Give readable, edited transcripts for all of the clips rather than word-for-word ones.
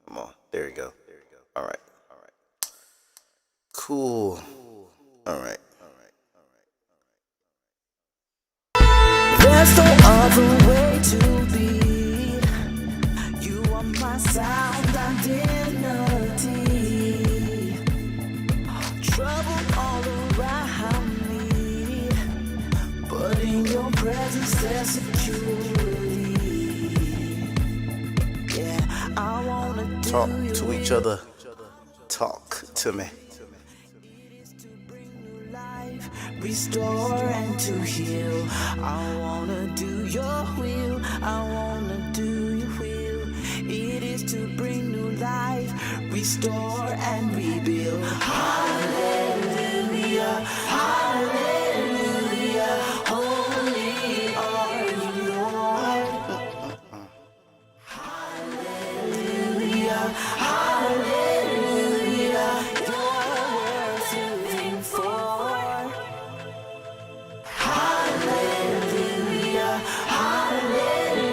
Come on. There you go. All right. Cool. All right. There's no other way to be. You are my sound identity. Trouble all around me, but in your presence there's security. Yeah, I wanna Talk do to your each will. other. Talk to me. To bring new life, restore and to heal. I wanna do your will. I wanna do your will. It is to bring new life, restore and rebuild. Hallelujah, hallelujah. Holy are you, Lord. Hallelujah, hallelujah. Your words living for. Hallelujah, hallelujah.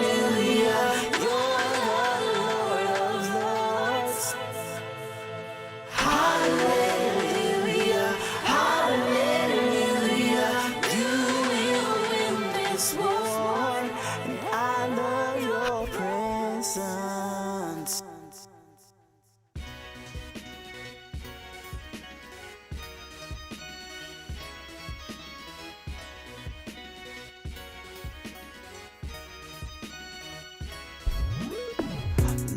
You're the Lord of Lords. Hallelujah, hallelujah. You will win this war, and I love your presence.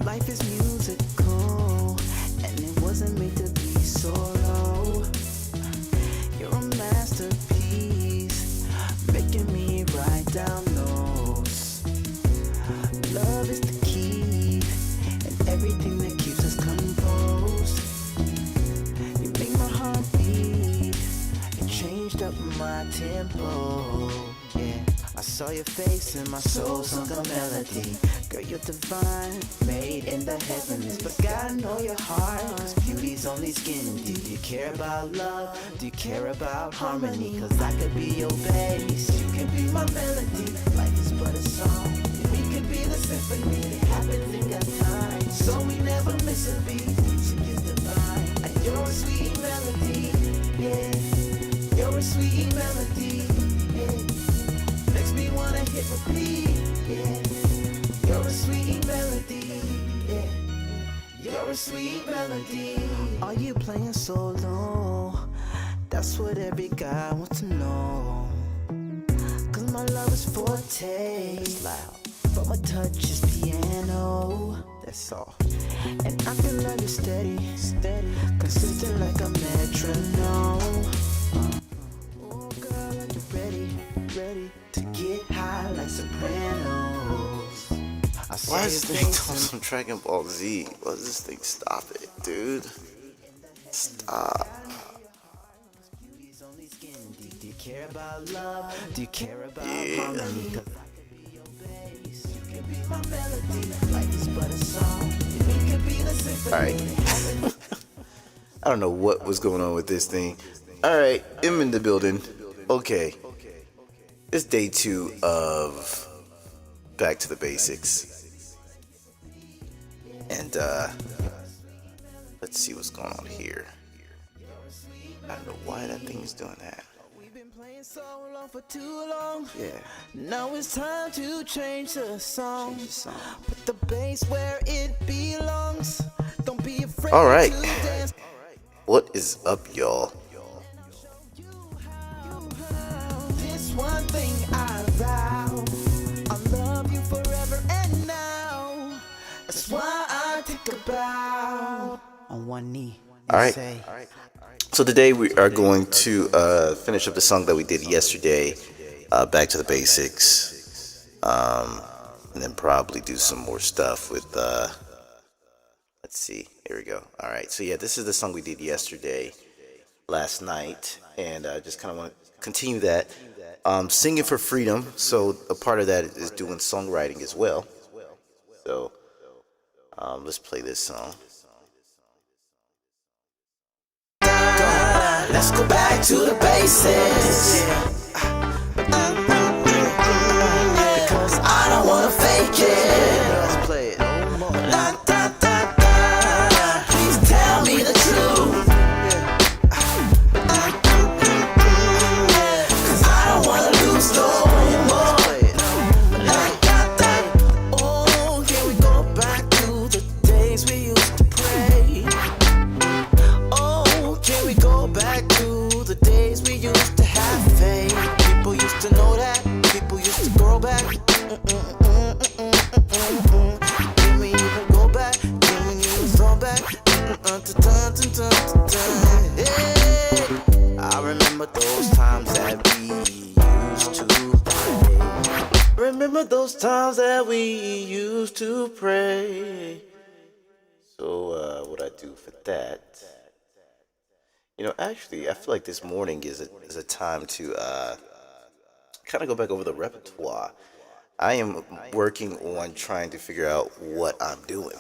Life is musical, and it wasn't meant to be solo. You're a masterpiece, making me write down notes. Love is the key, and everything that keeps us composed. You make my heart beat, you changed up my tempo. Yeah, I saw your face and my soul sung a melody. Girl, you're divine, made in the heavens. But gotta know your heart, cause beauty's only skin. Do you care about love? Do you care about harmony? Cause I could be your bass, you can be my melody. Life is but a song, we could be the symphony. It happens in God's time, so we never miss a beat. Music is divine, and you're a sweet melody. Yeah, you're a sweet melody. Yeah, makes me wanna hit repeat. Yeah, you're a sweet melody, yeah. You're a sweet melody. Are you playing solo? That's what every guy wants to know. Cause my love is forte, it's loud, but my touch is piano. That's all. And I feel like you're steady, consistent like a metronome. Oh girl, are you ready to get high like sopranos? Why is this thing doing some Dragon Ball Z? Why does this thing stop it, dude? Stop. Do you care about love? Do you care about harmony? Cause I could be your bass, you can be my melody. Life is but a song, we could be the symphony. Alright. I don't know what was going on with this thing. Alright, I'm in the building. Okay. It's day 2 of Back to the Basics. And let's see what's going on here. I don't know why that thing is doing that. We've been playing so long for too long. Yeah. Now it's time to change the song. Put the bass where it belongs. Don't be afraid Alright. to dance. What is up, y'all? This one thing I vow, I'll love you forever and now. That's why I take a bow on one knee. Alright. So today we are going to finish up the song that we did yesterday, Back to the Basics, and then probably do some more stuff with, let's see, here we go. Alright, so yeah, this is the song we did yesterday, last night, and I just kind of want to continue that. Singing for Freedom, so a part of that is doing songwriting as well. So let's play this song. Let's go back to the basics. Because I don't wanna fake it. Let's play it. La, da, da, da. remember those times that we used to pray. Remember those times that we used to pray. So, what I do for that? Actually, I feel like this morning is a time to kind of go back over the repertoire. I am working on trying to figure out what I'm doing.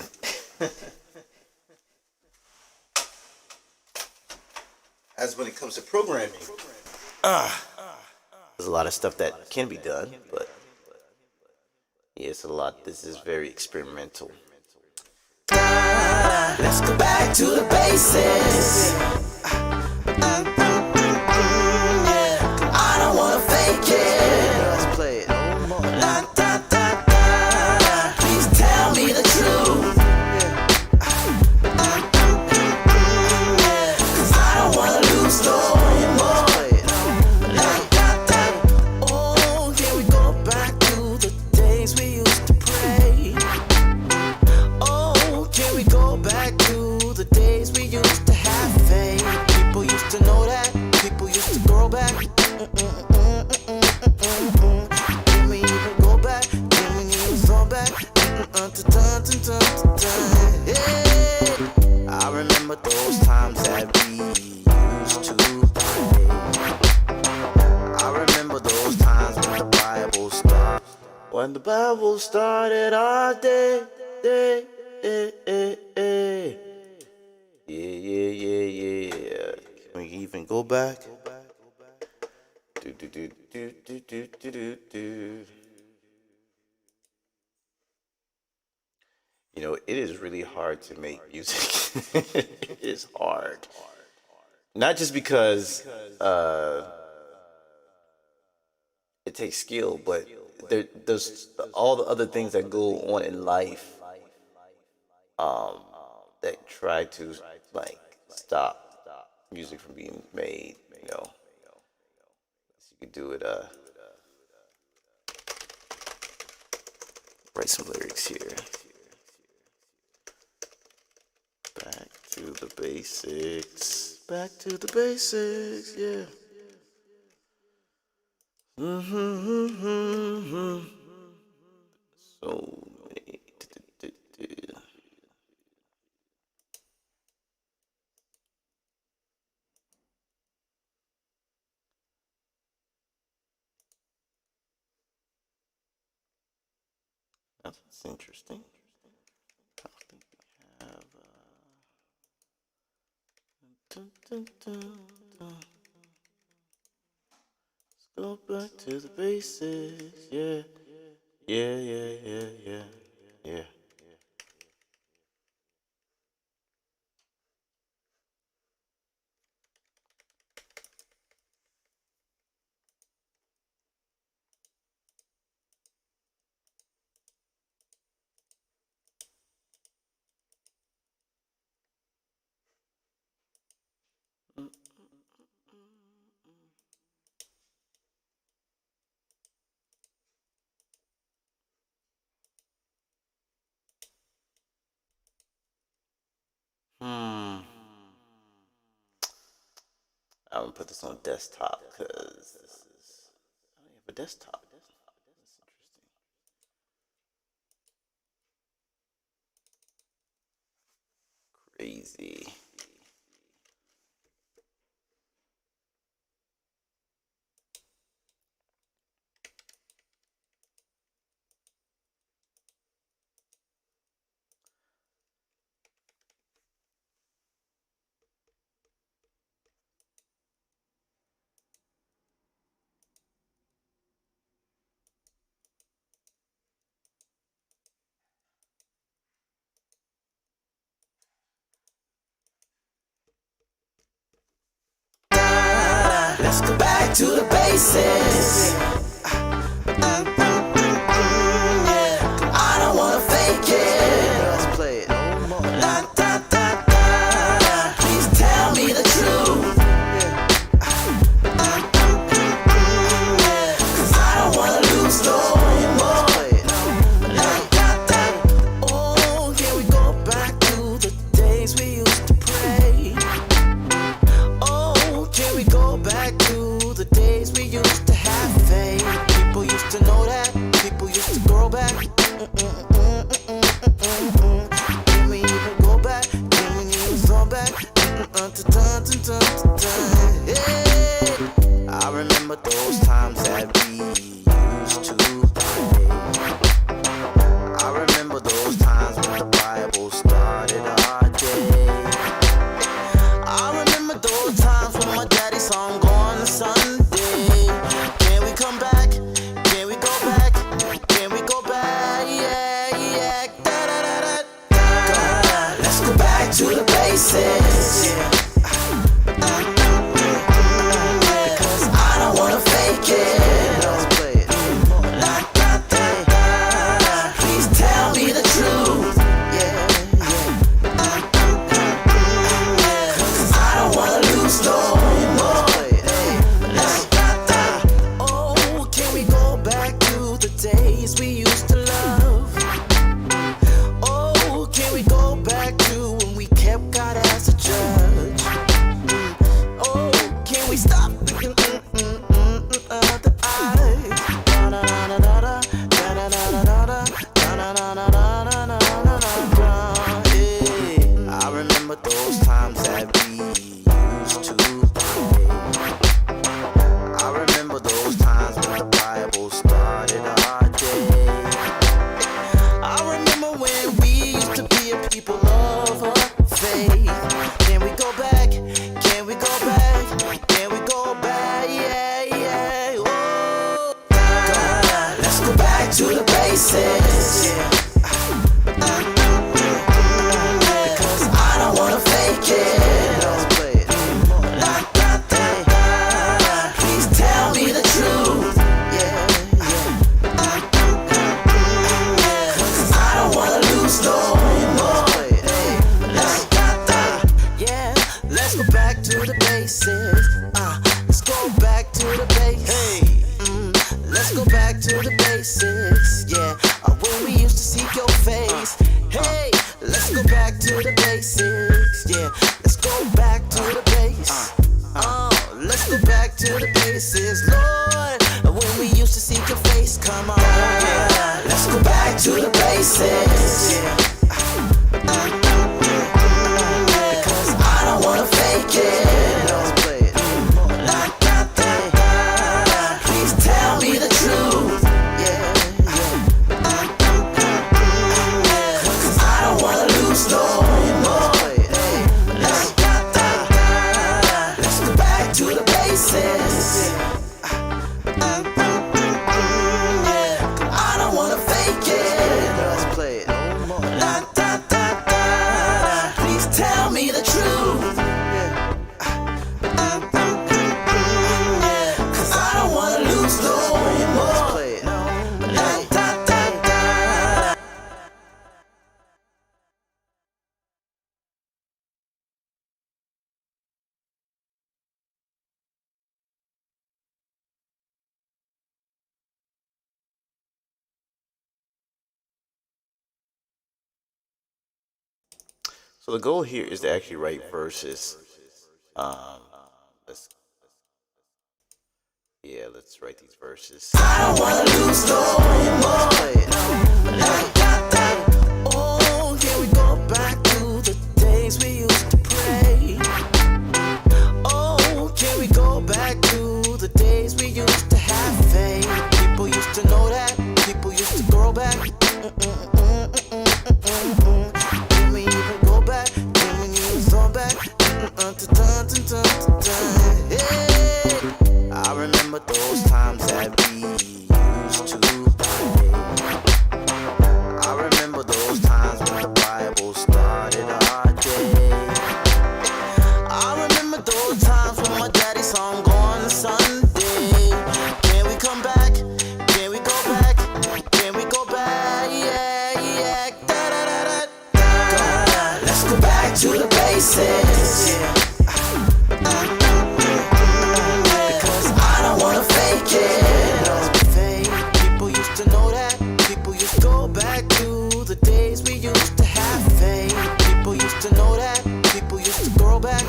As when it comes to programming, there's a lot of stuff that can be done, but yeah, it's a lot. This is very experimental. Let's go back to the basics. I don't wanna fake it. Let's play it. Please tell me the truth. Cause I don't wanna lose no more. Oh, can we go back to the days we used to pray? Oh, can we go back to the days we used to have faith? People used to know that. People used to grow back. Can we even go back? Can we even go back? Yeah. I remember those times that we used to pray. I remember those times when the Bible started. When the Bible started our day. Yeah. Can we even go back? Do. It is really hard to make music. It is hard. Not just because it takes skill, but there's all the other things that go on in life that try to stop music from being made. So you could do it. Write some lyrics here. Back to the basics. Back to the basics. Yeah. So many. That's interesting. I don't think we have. Let's go back to the basics. Yeah. I'm gonna put this on desktop because I don't have a desktop. That's interesting. Crazy. Let's go back to the basics. I don't wanna fake it. Let's play it. Please tell me the truth. Cause I don't wanna lose no more. Oh, can we go back to the days we used to pray? Oh, can we go back to Hey, I remember those times that we used to play. I remember those times when the Bible started our day. I remember those times when my daddy song on a Sunday. Can we come back? Can we go back? Can we go back? Yeah, yeah. Da da da da da. Let's go back to the basics. Because I don't wanna fake it. Let's play it. La, da, da, da. Please tell me the truth. Yeah, yeah. Cause I don't wanna lose no more. Let's da, da. Oh, can we go back to the days we used to love? Oh, can we go back to when we kept God as a judge? Oh, can we stop looking other eyes? Da da da da da da da da da da da da da da. Yeah, I remember those times that we used to play. I remember those times when the Bible started our day. I remember when we used to be a people of faith. Can we go back? Can we go back? Can we go back? Yeah, yeah. Oh, God, let's go back to the basics. Because I don't wanna fake it. Let's play it. La, da, da, da. Please tell me the truth. Yeah, yeah. Cause I don't wanna lose no more. Let's da, da. Yeah, let's go back to the basics. Let's go back to the basics. Let's go back to the basics. Yeah, when we used to seek your face. Hey, let's go back to the basics. Yeah, let's go back to the base. Let's go back to the basics, Lord. When we used to seek your face, come on. Yeah, let's go back to the basics. Yeah. Because I don't wanna fake it. Let's play it. La, da, da, da. Please tell me the truth. Yeah, yeah. Cause I don't wanna lose no more. Let's da, da, da. Let's go back to the basics. I don't wanna fake it. Let's play it. La, da, da, da. Please tell me the truth. Cause I don't wanna lose no more. La, da, da, da. So the goal here is to actually write verses. Let's let's write these verses. I don't wanna lose no more. La, da, da. Oh, can we go back to the days we used to pray? Oh, can we go back to the days we used to have faith? People used to know that. People used to grow back. Can we even go back? Can we even throw back? Hey, I remember those times that we used to play. I remember those times when the Bible started our day. I remember those times when my daddy song on a Sunday. Can we come back? Can we go back? Can we go back? Yeah, yeah. Da da da da da. Let's go back to the basics. Because I don't wanna fake it. People used to know that. People used to go back to the days we used to have faith. People used to know that. People used to grow back.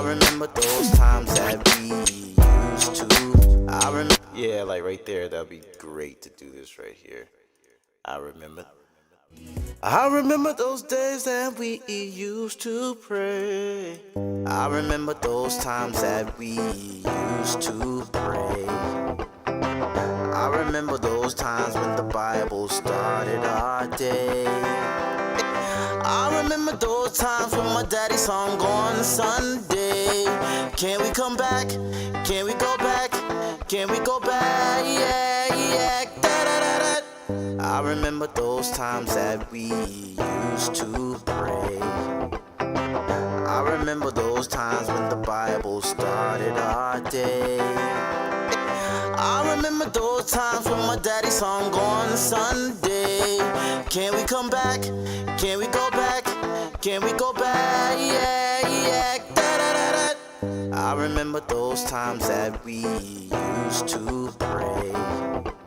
remember those times that we used to. Yeah, like right there, that'd be great to do this right here. I remember. I remember those days that we used to pray. I remember those times that we used to pray. I remember those times when the Bible started our day. I remember those times when my daddy song on Sunday. Can we come back? Can we go back? Can we go back? Yeah, yeah. Da-da-da-da. I remember those times that we used to pray. I remember those times when the Bible started our day. I remember those times when my daddy song on Sunday. Can we come back? Can we go back? Can we go back? Yeah, yeah. Da-da-da-da. I remember those times that we used to pray.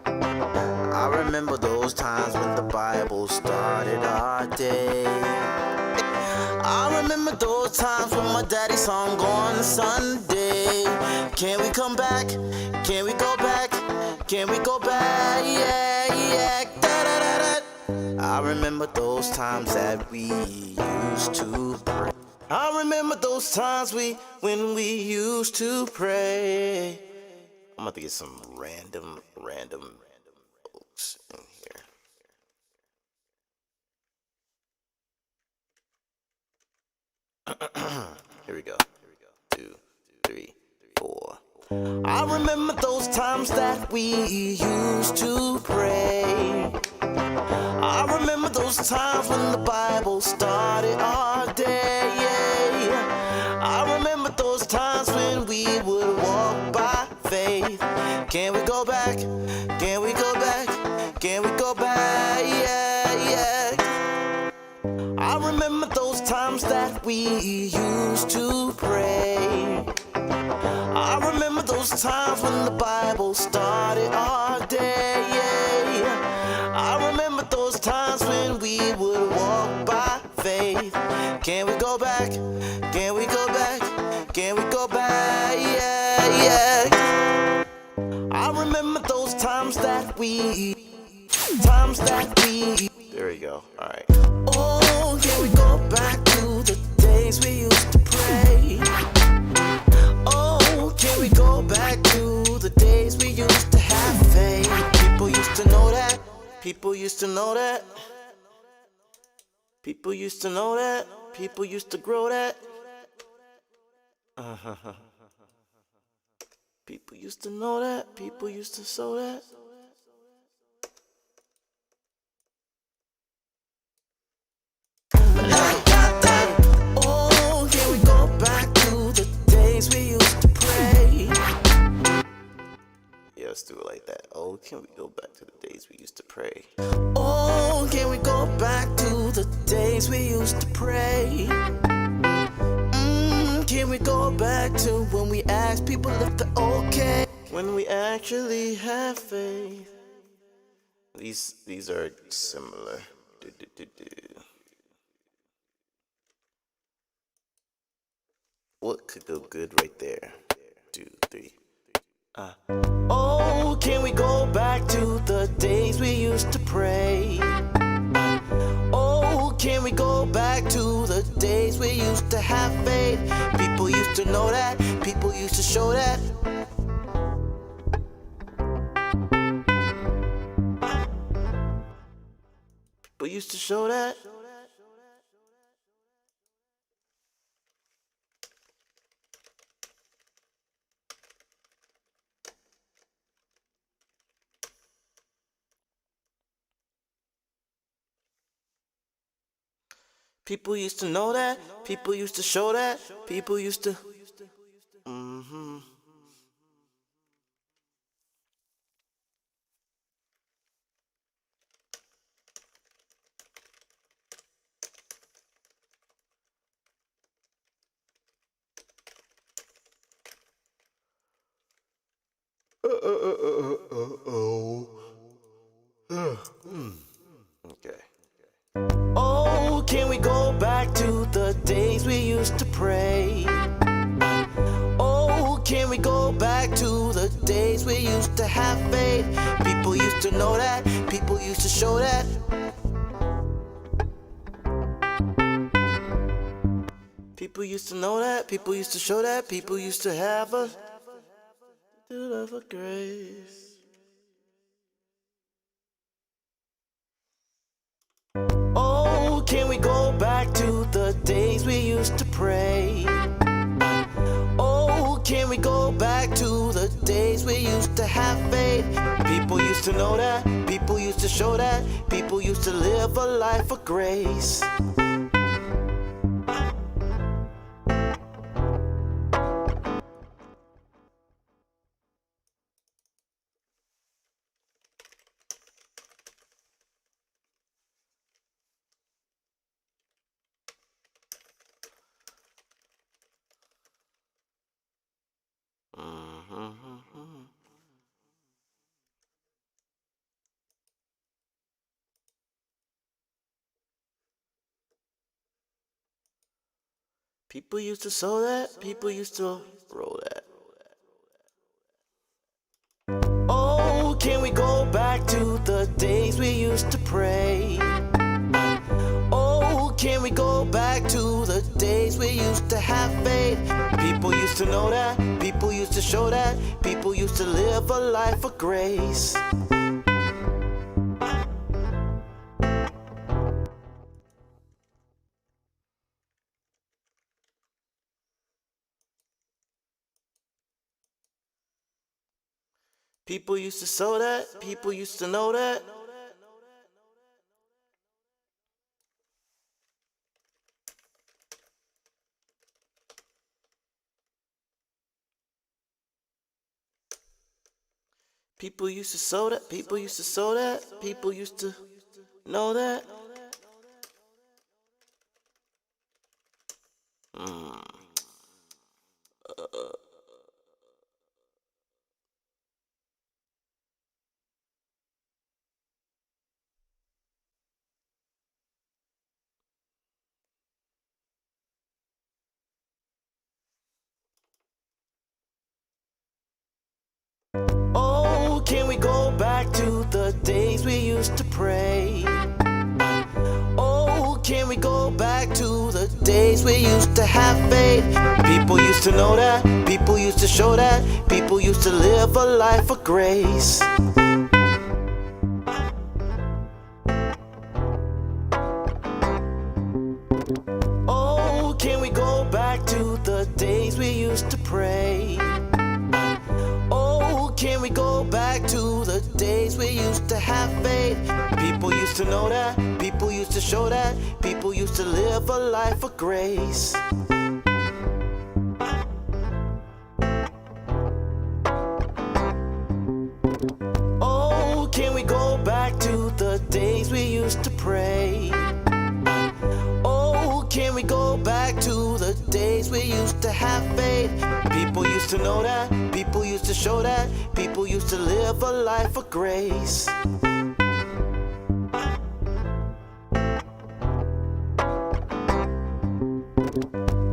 I remember those times when the Bible started our day. I remember those times when my daddy song on Sunday. Can we come back? Can we go back? Can we go back? Yeah, yeah. Da-da-da-da. I remember those times that we used to pray. I remember those times when we used to pray. I'm about to get some random folks in here. Here we go. 2, 3, 4. I remember those times that we used to pray. I remember those times when the Bible started our day. Yeah. I remember those times when we would walk by faith. Can we go back? Can we go back? Can we go back? Yeah, yeah. I remember those times that we used to pray. I remember those times when the Bible started our day. Yeah. I remember those times when we would walk by faith. Can we go back? Can we go back? Can we go back? Yeah, yeah. I remember those times that we. There we go. All right. Oh, can we go back to the days we used to pray? Oh, can we go back to the days we used to have faith? People used to know that. People used to know that. People used to know that. People used to grow that. People used to know that. People used to sow that. Oh, can we go back to the days we used to pray? Yeah, let's do it like that. Oh, can we go back to the days we used to pray? Oh, can we go back to the days we used to pray? Can we go back to when we asked people if they're okay? When we actually have faith. These are similar. What could go good right there? 2, 3. Oh, can we go back to the days we used to pray? Oh, can we go back to the days we used to have faith? People used to know that. People used to show that. People used to show that. People used to know that. People used to show that. People used to. Okay. Oh, can we go back to the days we used to pray? back to the days we used to have faith. People used to know that, people used to show that. People used to know that, people used to show that, people used to have a love of grace. Oh, can we go back to the days we used to pray? Oh, can we go back to the days we used to have faith? People used to know that, people used to show that, people used to live a life of grace. People used to sow that, people used to roll that. Oh, can we go back to the days we used to pray? Oh, can we go back to the days we used to have faith? People used to know that, people used to show that, people used to live a life of grace. People used to sow that, people used to know that. People used to sow that, people used to sow that, people used to know that. Oh, can we go back to the days we used to pray? Oh, can we go back to the days we used to have faith? People used to know that, people used to show that, people used to live a life of grace. Oh, can we go back to the days we used to pray? Oh, can we go back to the days we used to have faith? People used to know that, people used to show that, people used to live a life of grace. Oh, can we go back to the days we used to pray? Oh, can we go back to the days we used to have faith? People used to know that, people used to show that, people used to live a life of grace.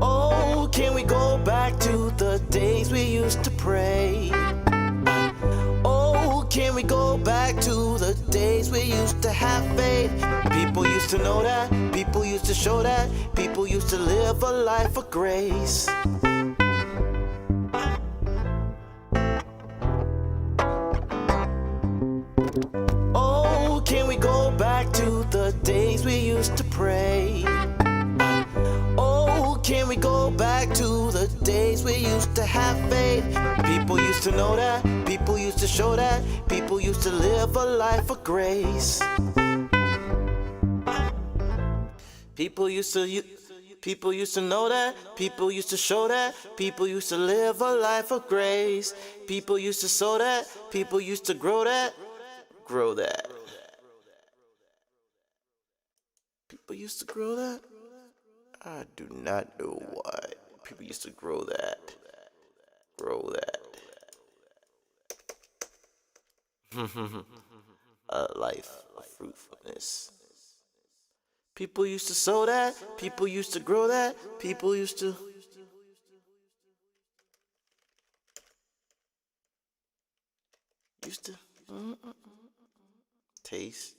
Oh, can we go back to the days we used to pray? Oh, can we go back to the days we used to have faith? People used to know that, people used to show that, people used to live a life of grace. Oh, can we go back to the days we used to pray? Oh, can we go back to the days we used to have faith? People used to know that, people used to show that, people used to live a life of grace. People used to know that, people used to show that, people used to live a life of grace. People used to sow that, people used to grow that. People used to grow that? I do not know why. People used to grow that. A life of fruitfulness. People used to sow that, people used to grow that, people used to used to taste.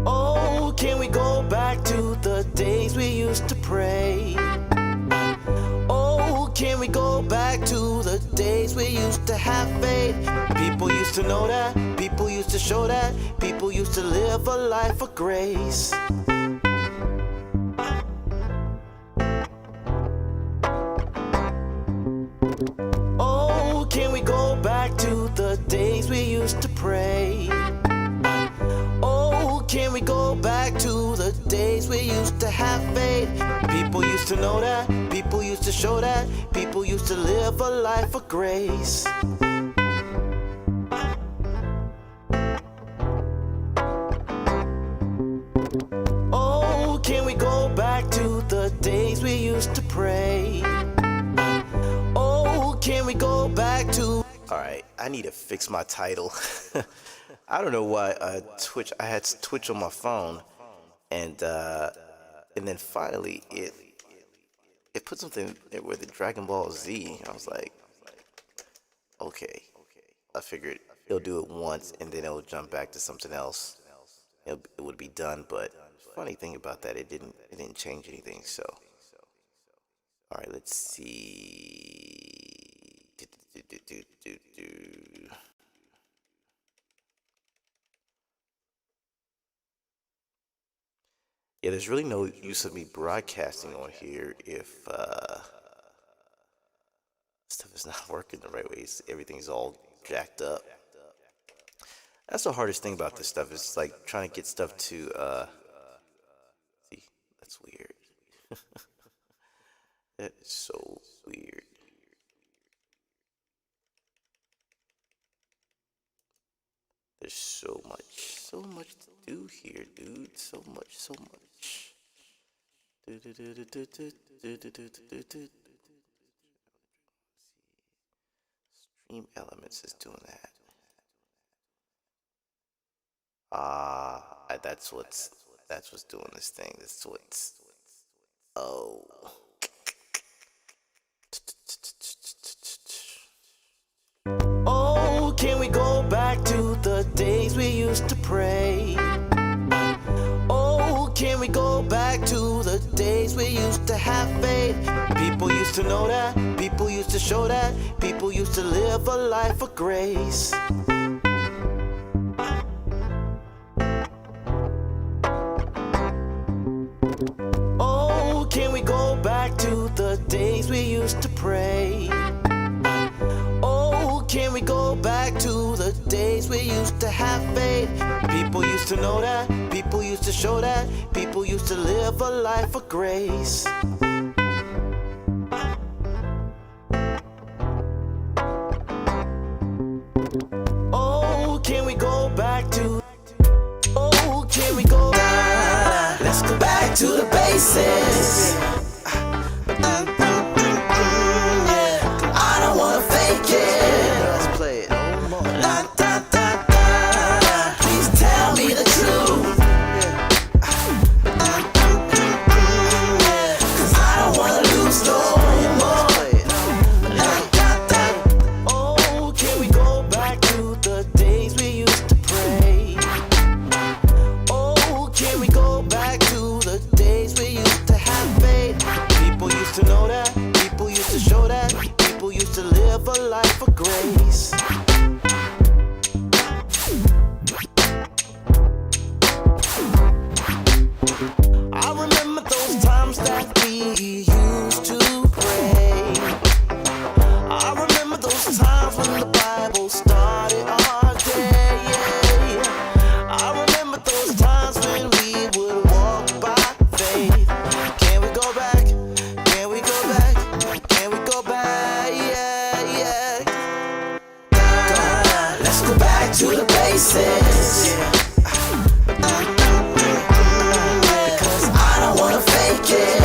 Oh, can we go back to the days we used to pray? Oh, can we go back to the days we used to have faith? People used to know that, people used to show that, people used to live a life of grace. Oh, can we go back to the days we used to pray? Oh, can we go back to the days we used to have faith? People used to know that, people used to show that, people used to live a life of grace. Oh, can we go back to the days we used to pray? Oh, can we go back to... Alright, I need to fix my title. I don't know why Twitch, I had Twitch on my phone, and then finally it put something with the Dragon Ball Z. I was like, okay. I figured it'll do it once and then it'll jump back to something else. It would be done, but funny thing about that, it didn't change anything. So, all right, let's see. Yeah, there's really no use of me broadcasting on here if stuff is not working the right way. Everything's all jacked up. That's the hardest thing about this stuff. It's like trying to get stuff to see, that's weird. That is so weird. There's so much to do here, dude. So much. Stream Elements is doing that. That's what's doing this thing. That's what's. Oh. Oh, can we go back to the days we used to pray? Oh, can we go back to the days we used to have faith? People used to know that, people used to show that, people used to live a life of grace. Oh, can we go back to the days we used to pray? Oh, can we go back to the days we used to have faith? People used to know that, people used to show that, people used to live a life of grace. Oh, can we go back to... Oh, can we go back? Let's go back to the basics. I don't wanna fake it. Let's play it. Please tell me the truth. 'Cause I don't wanna lose no more. Oh, can we go back to the days we used to pray? Oh, can we go back to the days we used to have faith? People used to know that, people used to show that, people used to live a life of grace. I remember those times that we used to pray. I remember those times when the Bible started our day. I remember those times when we would walk by faith. Can we go back? Can we go back? Can we go back? Yeah. Let's go back to the basics. Because I don't wanna fake it.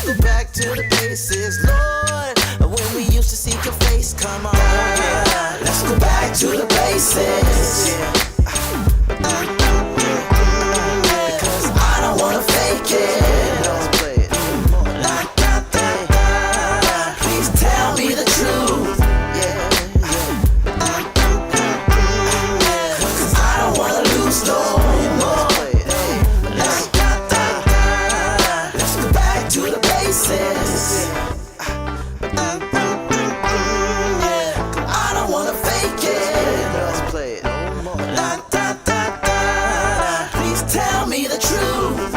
let's go back to the basics, Lord. When we used to seek your face, come on, yeah. Let's go back to the basics, yeah. Because I don't wanna fake it. Please tell me the truth, yeah. Cause I don't wanna lose no more. Let's go back to the basics. I don't wanna fake it. Let's play it. Please tell me the truth.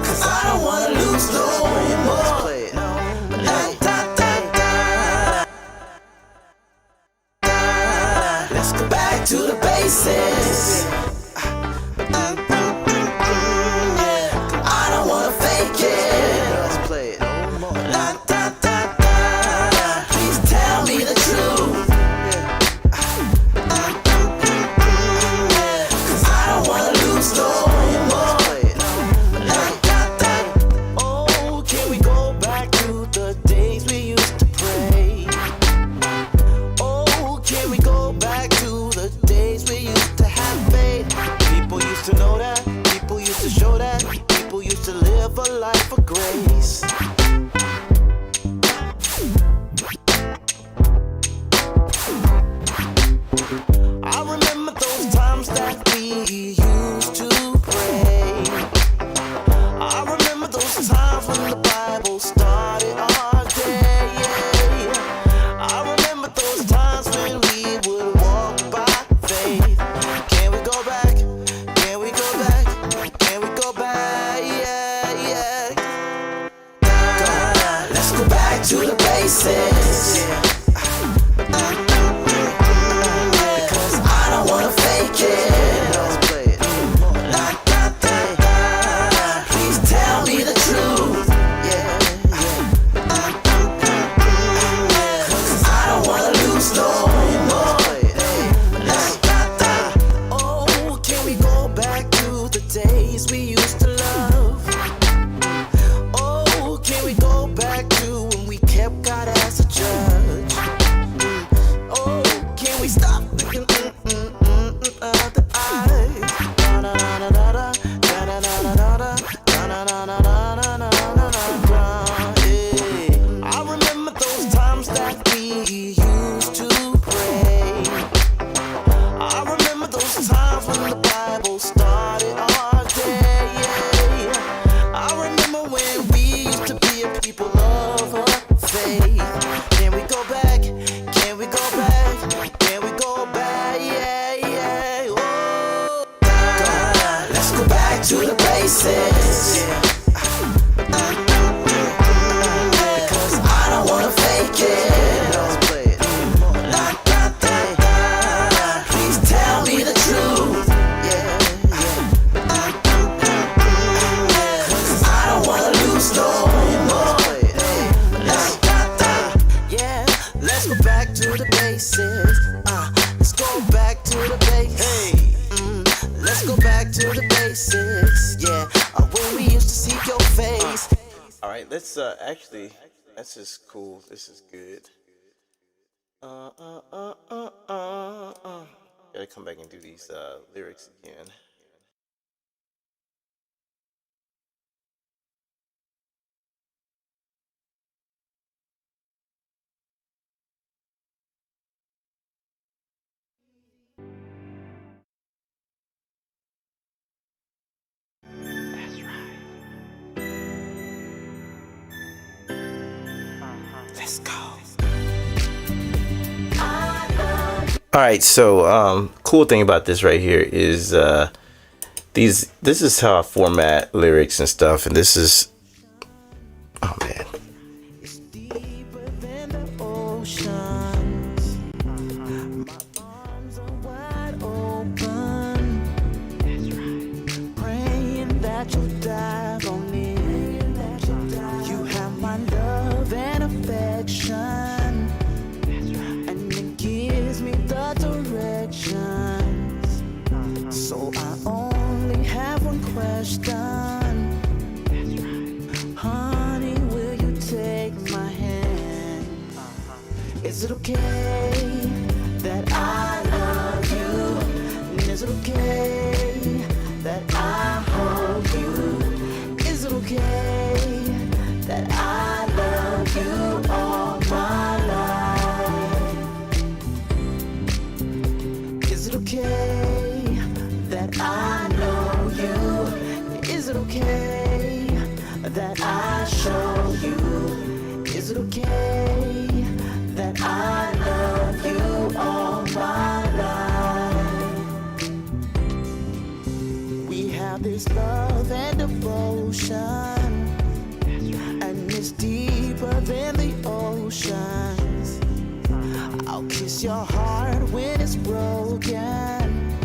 Cause I don't wanna lose no more. Let's go back to the basics. I don't wanna fake it. Let's play it. Please tell me the truth. Cause I don't wanna lose no more. Oh, can we go back to the days we used to pray? Oh, can we go back to the days we used to have faith? People used to know that, people used to show that, people used to live a life of grace. I remember those times that we used to pray. I remember those times when the Bible started our day, yeah. I remember those times when we would walk by faith. Can we go back? Can we go back? Can we go back? Yeah, yeah. Let's go back to the basics. Because I don't wanna fake it. Let's play it. Please tell me the truth. Yeah, yeah. Cause I don't wanna lose no more. Oh, can we go back to the days we used to love? Oh, can we go back to when we kept God as a judge? Oh, can we stop looking other eyes? I remember those times that we used to pray. I remember those times when the Bible started our day, yeah. I remember when we used to be a people of faith. Can we go back? Can we go back? Can we go back? Yeah, yeah. Oh, let's go back to the basics. Because I don't wanna fake it. Let's play it. Please tell me the truth. Yeah, yeah. Cause I don't wanna lose no more. Yeah, let's go back to the basics. Let's go back to the basics. Let's go back to the basics. Yeah, when we used to seek your face. All right, let's actually, this is cool. This is good. Gotta come back and do these lyrics again. That's right. Let's go. All right, so cool thing about this right here is this is how I format lyrics and stuff, and this is, oh man, It's deeper than the oceans. My arms are wide open. That's right. Praying that you'll dive on me. You have my love and affection. And it gives me the directions. So I only have one question. Is it okay that I love you? Is it okay that I hold you? Is it okay that I love you all my life? Is it okay that I know you? Is it okay that I show you? Is it okay that I love you all my life? We have this love and devotion, and it's deeper than the oceans. I'll kiss your heart when it's broken.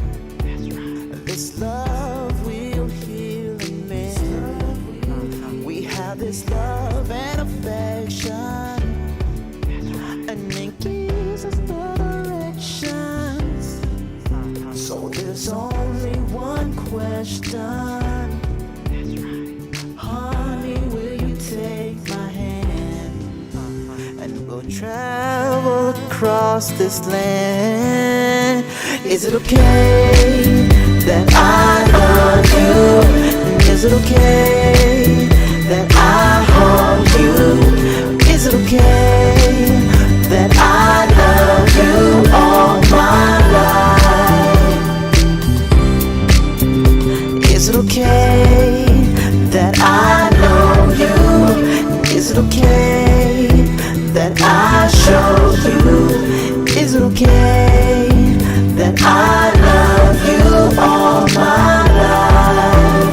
This love will heal and mend. We have this love and affection, and it gives us directions. So there's only one question. Honey, will you take my hand? And we'll travel across this land. Is it okay that I love you? Is it okay that I hold you? Is it okay that I love you all my life? Is it okay that I know you? Is it okay that I show you? Is it okay that I love you all my life?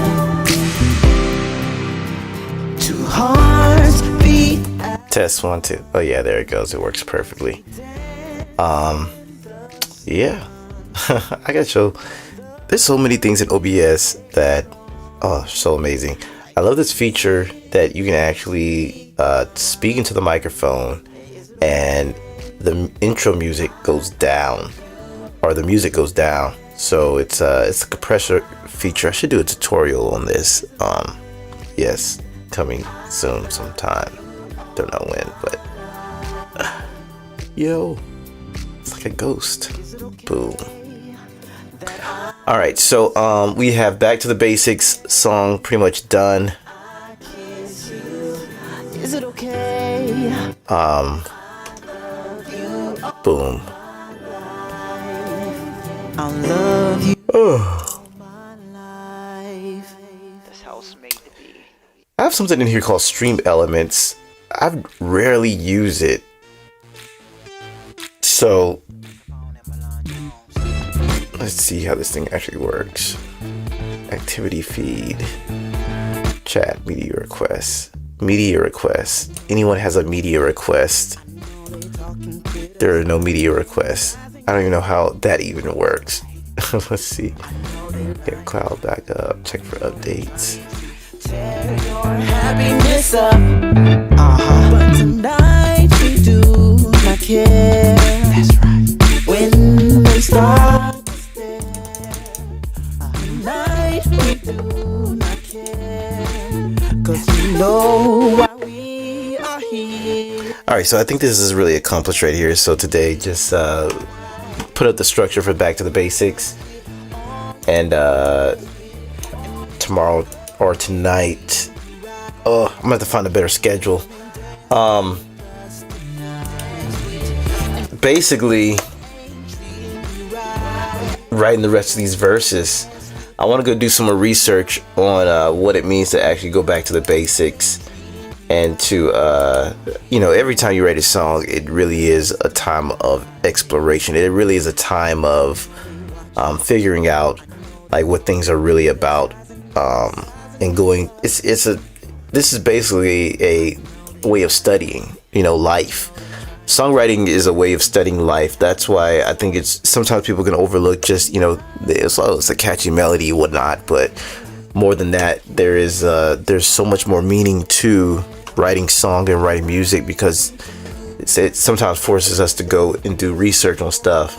Two hearts beat. Test 1 2. Oh yeah, there it goes. It works perfectly. Yeah. I gotta show. There's so many things in OBS that so amazing. I love this feature that you can actually speak into the microphone and the intro music goes down, or the music goes down. So it's a compressor feature. I should do a tutorial on this. Yes, coming soon sometime. Don't know when, but yo, it's like a ghost. Boom. All right, so we have Back to the Basics song pretty much done. Is it okay? Boom. I love you. Oh. My life. That's how it's made to be. I have something in here called Stream Elements. I rarely use it. So let's see how this thing actually works. Activity feed. Chat, media requests. Media requests. Anyone has a media request? There are no media requests. I don't even know how that even works. Let's see. Get cloud back up. Check for updates. Tear your happiness up. But tonight we do not care. That's right. When they start to stare. Tonight we do not care. 'Cause you know why we are here. Alright, so I think this is really accomplished right here. So today, just put up the structure for Back to the Basics. And tomorrow or tonight, I'm gonna have to find a better schedule. Basically, writing the rest of these verses. I want to go do some more research on what it means to actually go back to the basics, and to every time you write a song, it really is a time of exploration. It really is a time of figuring out like what things are really about, and going. This is basically a way of studying, life. Songwriting is a way of studying life. That's why I think it's sometimes people can overlook just it's a catchy melody and whatnot, but more than that, there's so much more meaning to writing song and writing music, because it sometimes forces us to go and do research on stuff.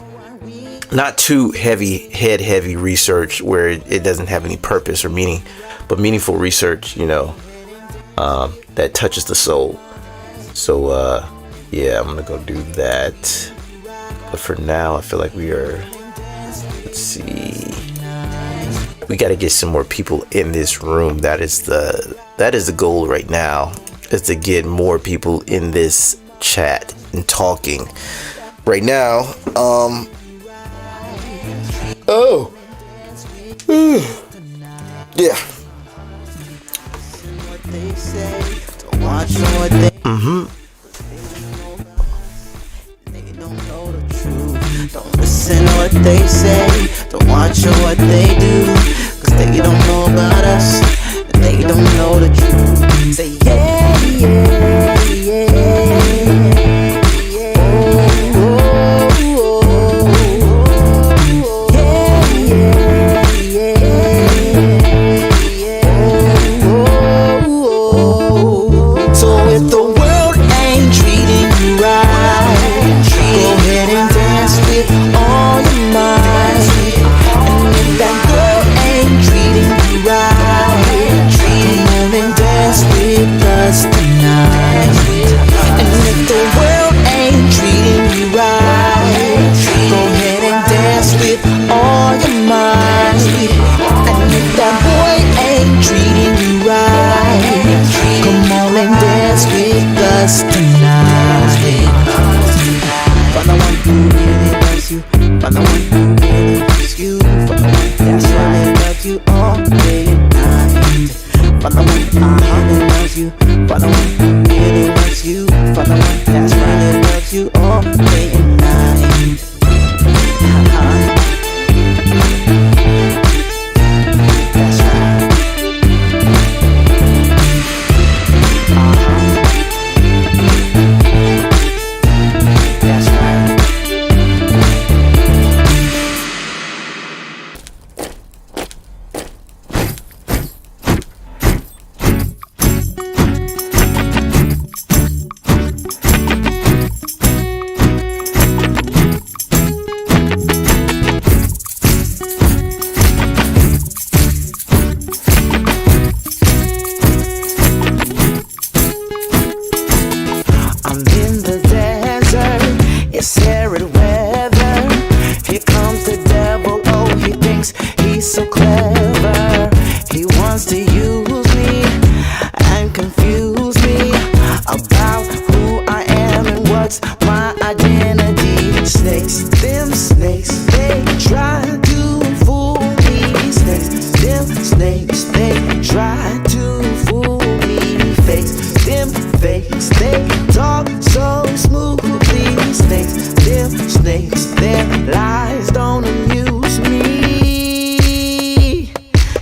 Not too heavy research where it doesn't have any purpose or meaning, but meaningful research, that touches the soul. So Yeah, I'm gonna go do that. But for now, I feel like we are. Let's see. We got to get some more people in this room. That is the goal right now. Is to get more people in this chat and talking. Right now, oh. Yeah. Don't listen to what they say, don't watch what they do, cause they don't know about us, and they don't know the truth. Say yeah, yeah, yeah, yeah. Oh, oh, oh, yeah, yeah, yeah, yeah. Oh, oh. So if the world ain't treating you right, go ahead and dance with all your might. And if that girl ain't treating you right, come on and dance with us tonight. And if the world ain't treating you right, go ahead and dance with all your might. And if that boy ain't treating you right, come on and dance with us tonight. For the one who really loves you, for the one who really loves you, for the one that's really loves you all day and night. For the one who really loves you, for the one who really loves you, for the one that's really loves you all day and night. That's right. That's right. I'm in the desert, it's arid weather. Here comes the devil, oh he thinks he's so clever. He wants to use me and confuse me about who I am and what's my identity. Snakes, them snakes, they try to fool me. Snakes, them snakes, they try to fool me. Fakes, them fakes, they talk so smoothly. Snakes, them snakes, their lies don't amuse me.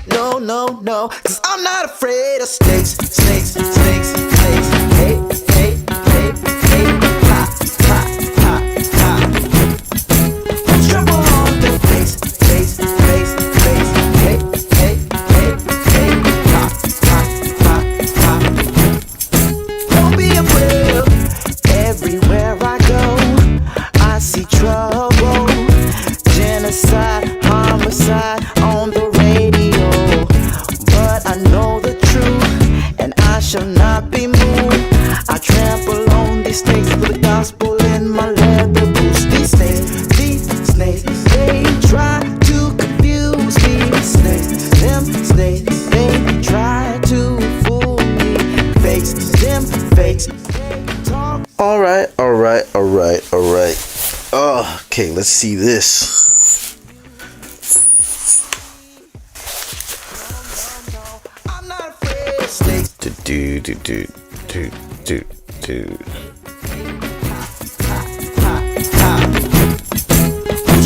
No, no, no, cause I'm not afraid of snakes, snakes, snakes, snakes. Hey, hey, hey, hey, ha, ha, ha, ha. Trample on the face, face, face, face. Hey, hey, hey, hey, ha, ha, ha, ha. Don't be afraid. Everywhere I go, I see trouble. Genocide, homicide on the radio. But I know the truth, and I shall not be moved. I trample on these snakes with the gospel in my leather boots. These snakes, they try to confuse me. Snakes, them snakes, they try to fool me. Fakes, them fakes, they talk. Alright. Oh, okay, let's see this. I'm not afraid of snakes. Do.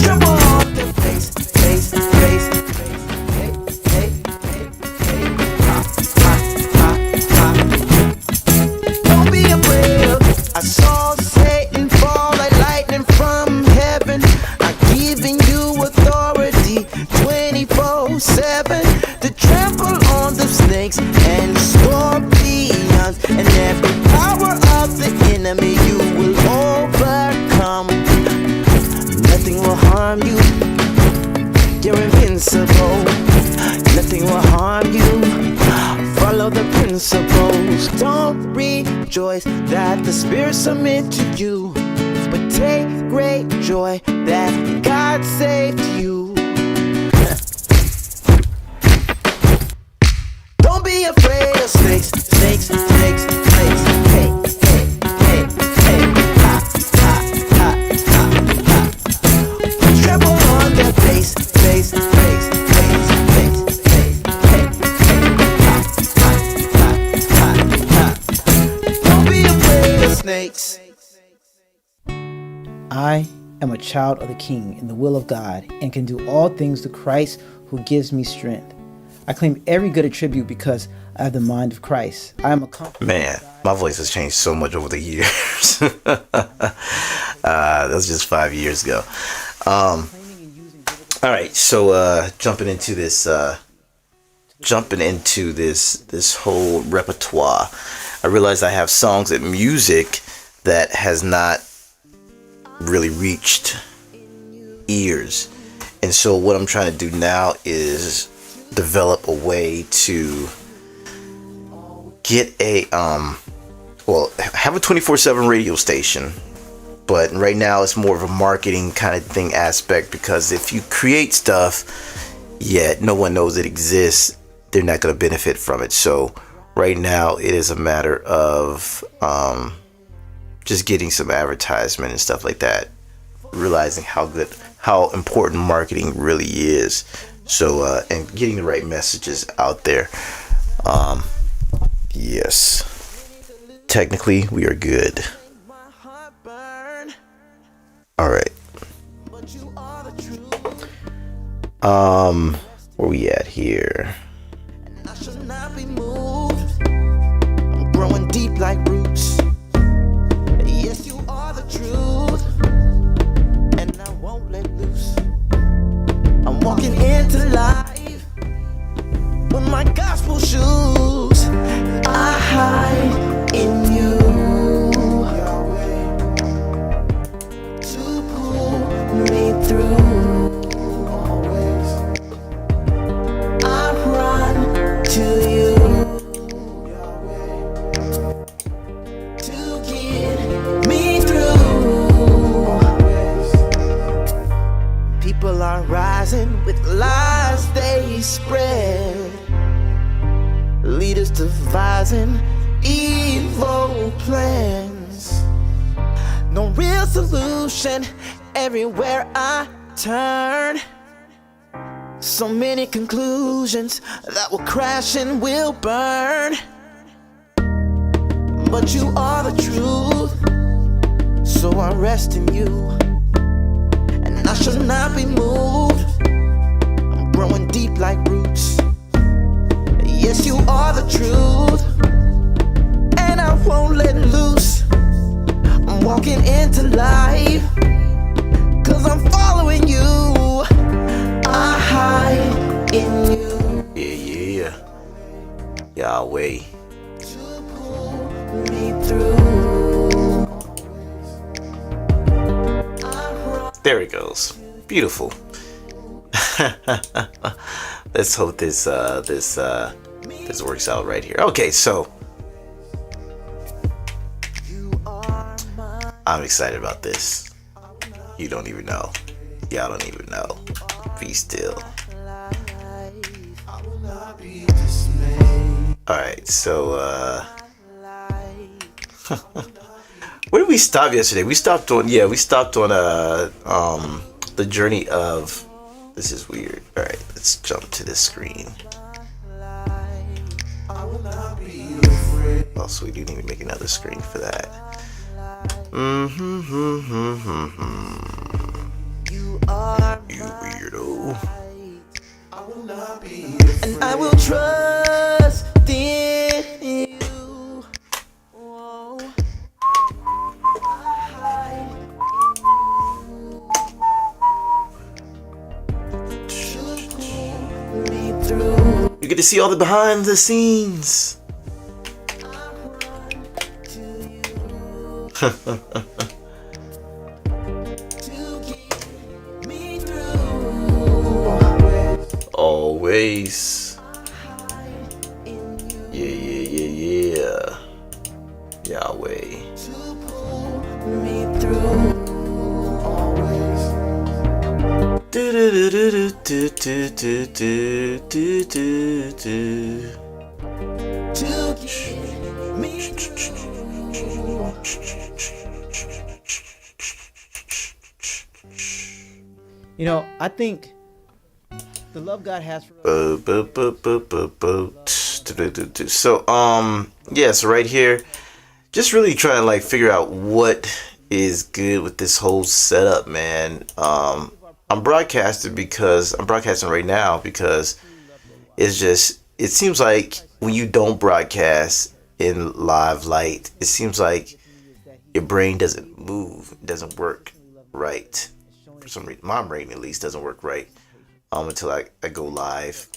Trample on the face, face, face, face. Hey, hey, hey, hey. Ha, ha, ha, ha. Don't be afraid. I saw Satan fall like lightning from heaven. I'm giving you authority 24/7 to trample on the snakes and scorpions and every power of the enemy you will overcome. Nothing will harm you. You're invincible. Nothing will harm you. Follow the principle. principles. Don't rejoice that the Spirit submit to you, but take great joy that God saved you. Don't be afraid of snakes, snakes, snakes, snakes. Hey, hey, hey, hey. Ha, ha, ha, ha, ha. Trample on their face, face, face, face, face, face. Hey, hey. Ha, ha, ha, ha, ha. Don't be afraid of snakes. I am a child of the King in the will of God and can do all things through Christ who gives me strength. I claim every good attribute because I have the mind of Christ. I am a Man, my voice has changed so much over the years. That was just 5 years ago. All right, so jumping into this whole repertoire, I realized I have songs and music that has not really reached ears, and so what I'm trying to do now is develop a way to get a have a 24/7 radio station, but right now it's more of a marketing kind of thing aspect, because if you create stuff yet no one knows it exists, they're not going to benefit from it. So right now it is a matter of just getting some advertisement and stuff like that, realizing how important marketing really is. So and getting the right messages out there. Yes, technically we are good. All right. Where we at here? I shall not be moved. I'm growing deep like roots. Yes, you are the truth, and I won't let loose. I'm walking into life with my gospel shoes. I hide in you to pull me through. I run to you to get me through. People are rising with lies they spread, leaders devising evil plans. No real solution everywhere I turn. So many conclusions that will crash and will burn. But you are the truth, so I rest in you, and I shall not be moved. I'm growing deep like roots. Yes, you are the truth, and I won't let loose. I'm walking into life, 'cause I'm following you. I hide in you. Yeah. Yahweh. To pull me through. There it goes. Beautiful. Let's hope this works out right here. Okay, so I'm excited about this. You don't even know. Y'all don't even know. Be still. Alright, so where did we stop yesterday? We stopped on the journey of, this is weird. Alright, let's jump to this screen. Oh, so we didn't even make another screen for that. You weirdo. And I will trust in you. You get to see all the behind the scenes. Always. Yeah. Yahweh. Me through always. Do do do do do do do do do do do. To get me through. You know, I think the love God has for us. So yes, right here, just really trying to like figure out what is good with this whole setup, man. I'm broadcasting right now because it seems like when you don't broadcast in live light, it seems like your brain doesn't move, doesn't work right. For some reason, my brain at least doesn't work right until I go live.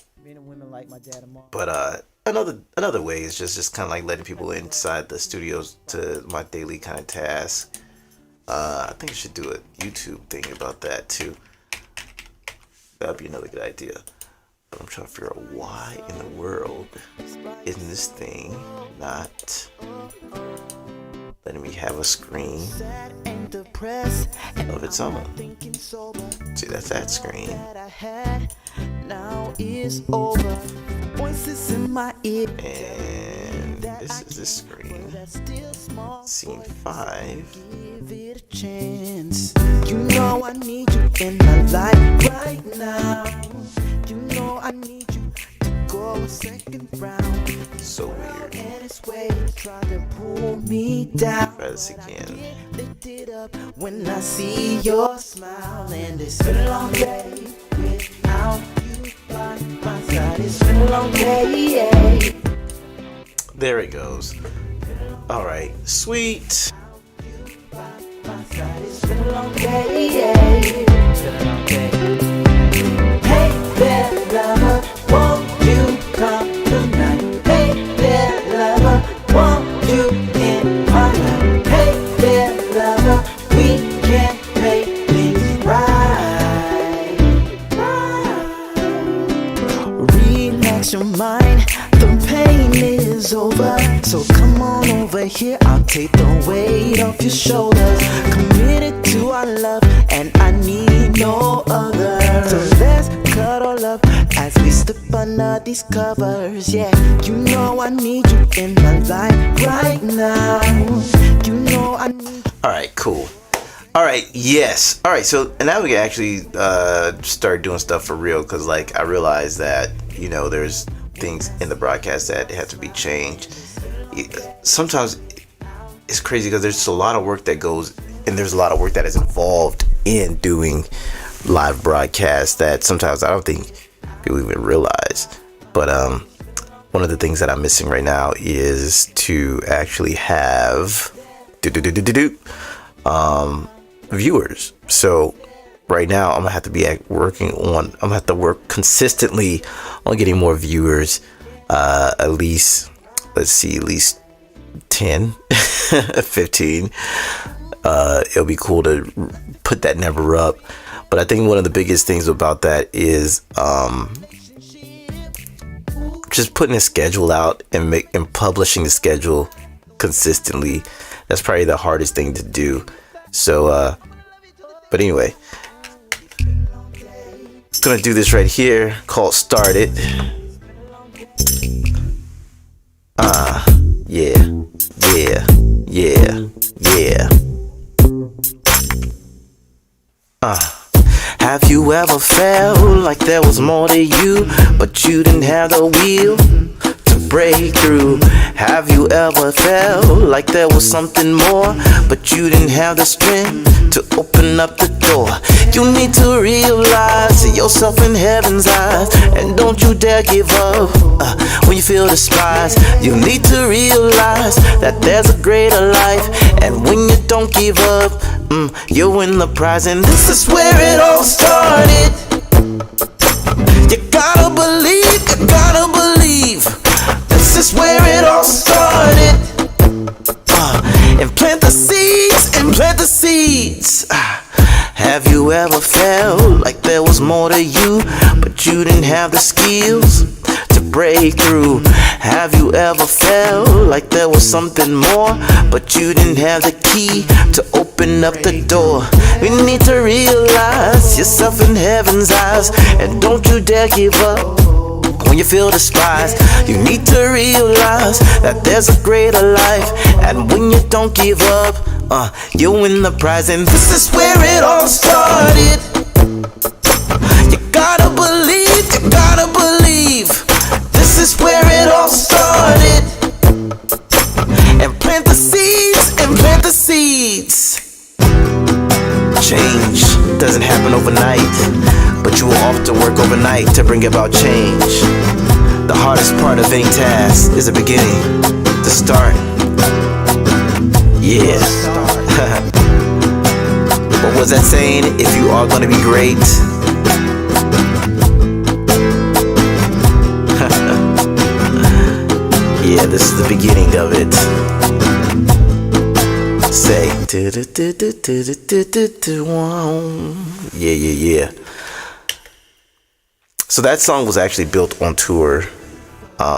But another way is just kind of like letting people inside the studios to my daily kind of task. I think I should do a YouTube thing about that too. That'd be another good idea. But I'm trying to figure out why in the world isn't this thing not letting me have a screen of its own. See, that's that screen. Now is over. Voices in my ear. And this is this screen. Scene 5. Give it a chance. You know I need you in my life right now. You know I need you to go a second round. So weird. And it's way try to pull me down. Try this again. Lift it up when I see your smile. And it's been a long day without you by my side. It's been a long day, yeah. There it goes. Alright, sweet. It's been a long day, yeah. Hey there, lover, won't you come tonight? Hey there, lover, won't you in my life? Hey there, lover, we can make things right. Relax your mind, the pain is over. So come on over here, I'll take the weight off your shoulders. Committed to our love, and I need no other. So let's cuddle up as we step under these covers. Yeah, you know I need you in my life right now. You know I need you. Alright, cool. Alright, yes. Alright, so and now we can actually start doing stuff for real, because like I realized that, you know, there's things in the broadcast that have to be changed. Sometimes it's crazy because there's a lot of work that goes, and there's a lot of work that is involved in doing live broadcasts that sometimes I don't think people even realize. But one of the things that I'm missing right now is to actually have viewers. So right now I'm gonna have to be I'm gonna have to work consistently on getting more viewers. At least 10 15. It'll be cool to put that number up, but I think one of the biggest things about that is just putting a schedule out and publishing the schedule consistently. That's probably the hardest thing to do. So but anyway, gonna do this right here called Start It. Have you ever felt like there was more to you, but you didn't have the will to break through? Have you ever felt like there was something more, but you didn't have the strength to open up the door? You need to realize yourself in heaven's eyes, and don't you dare give up when you feel despised. You need to realize that there's a greater life, and when you don't give up, you win the prize. And this is where it all started. You gotta believe, this is where it all started. And plant the seeds. Have you ever felt like there was more to you, but you didn't have the skills to break through. Have you ever felt like there was something more, but you didn't have the key to open up the door? You need to realize yourself in heaven's eyes, and don't you dare give up when you feel despised. You need to realize that there's a greater life, and when you don't give up, you win the prize. And this is where it all started. You gotta believe, you gotta believe. This is where it all started. And plant the seeds, and plant the seeds. Change doesn't happen overnight, but you will often work overnight to bring about change. The hardest part of any task is the beginning, the start. Yeah. What was that saying? If you are gonna be great, yeah, this is the beginning of it. Say, yeah. So that song was actually built on tour,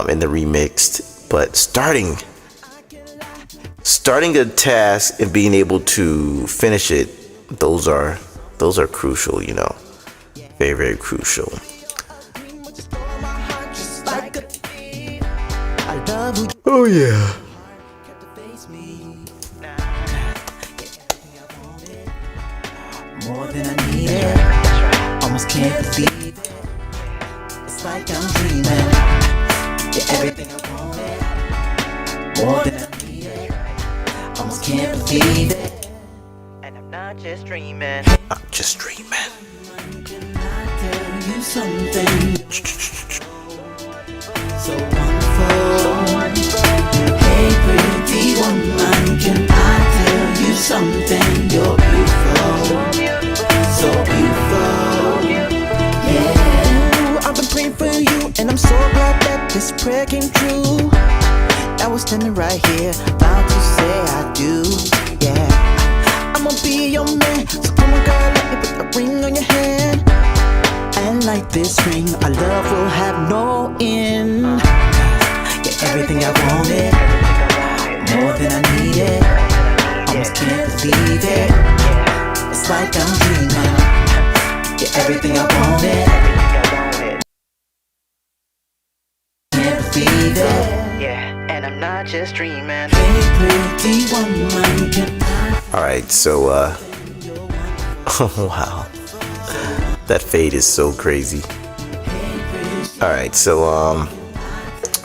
in the remixed, but starting a task and being able to finish it, those are crucial, you know, very, very crucial. Oh yeah. More than I needed, almost can't believe it. It's like I'm dreaming. You're everything I wanted. More than I needed, almost can't believe it. And I'm not just dreaming. I'm just dreaming. Can I tell you something so wonderful? Hey, pretty woman, can I tell you something? You're beautiful, so beautiful. Yeah, I've been praying for you, and I'm so glad that this prayer came true. I was standing right here, about to say I do. Yeah, I'ma be your man, so come on, girl, let me put a ring on your hand. And like this ring, our love will have no end. You're everything I wanted, more than I needed. Almost can't believe it. It's like I'm dreaming. You're everything I wanted. Can't believe it. Yeah, and I'm not just dreaming. Hey, pretty woman, can I? Alright, so wow. That fade is so crazy. Alright, so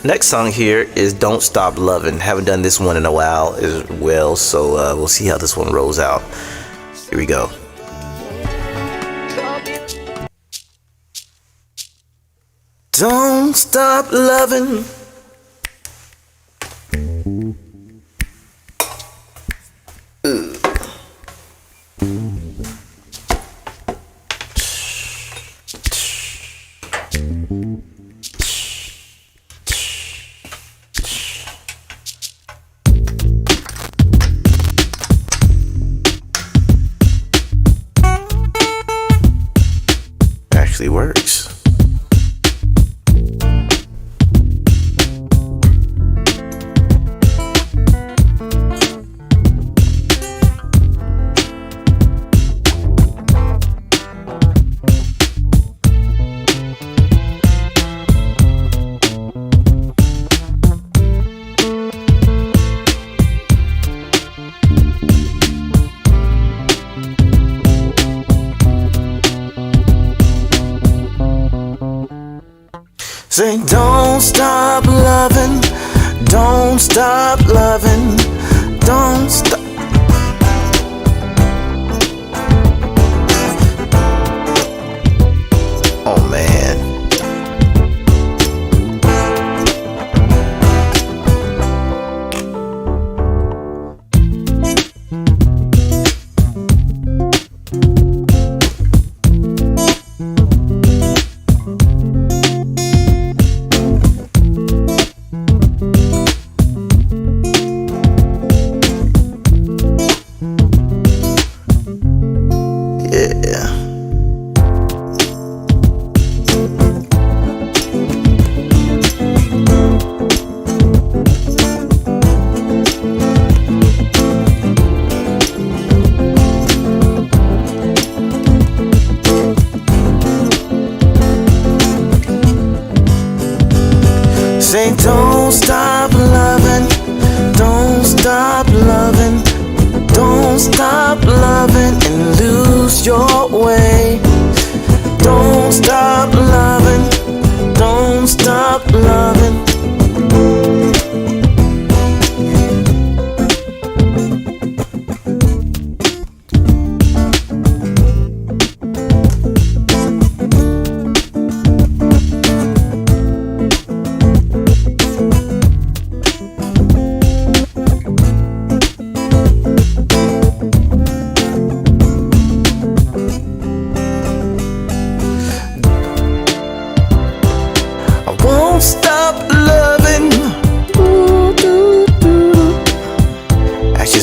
next song here is Don't Stop Lovin'. Haven't done this one in a while as well, so we'll see how this one rolls out. Here we go. Don't stop loving. Actually works. Say, don't stop loving, don't stop loving, don't stop. Oh man.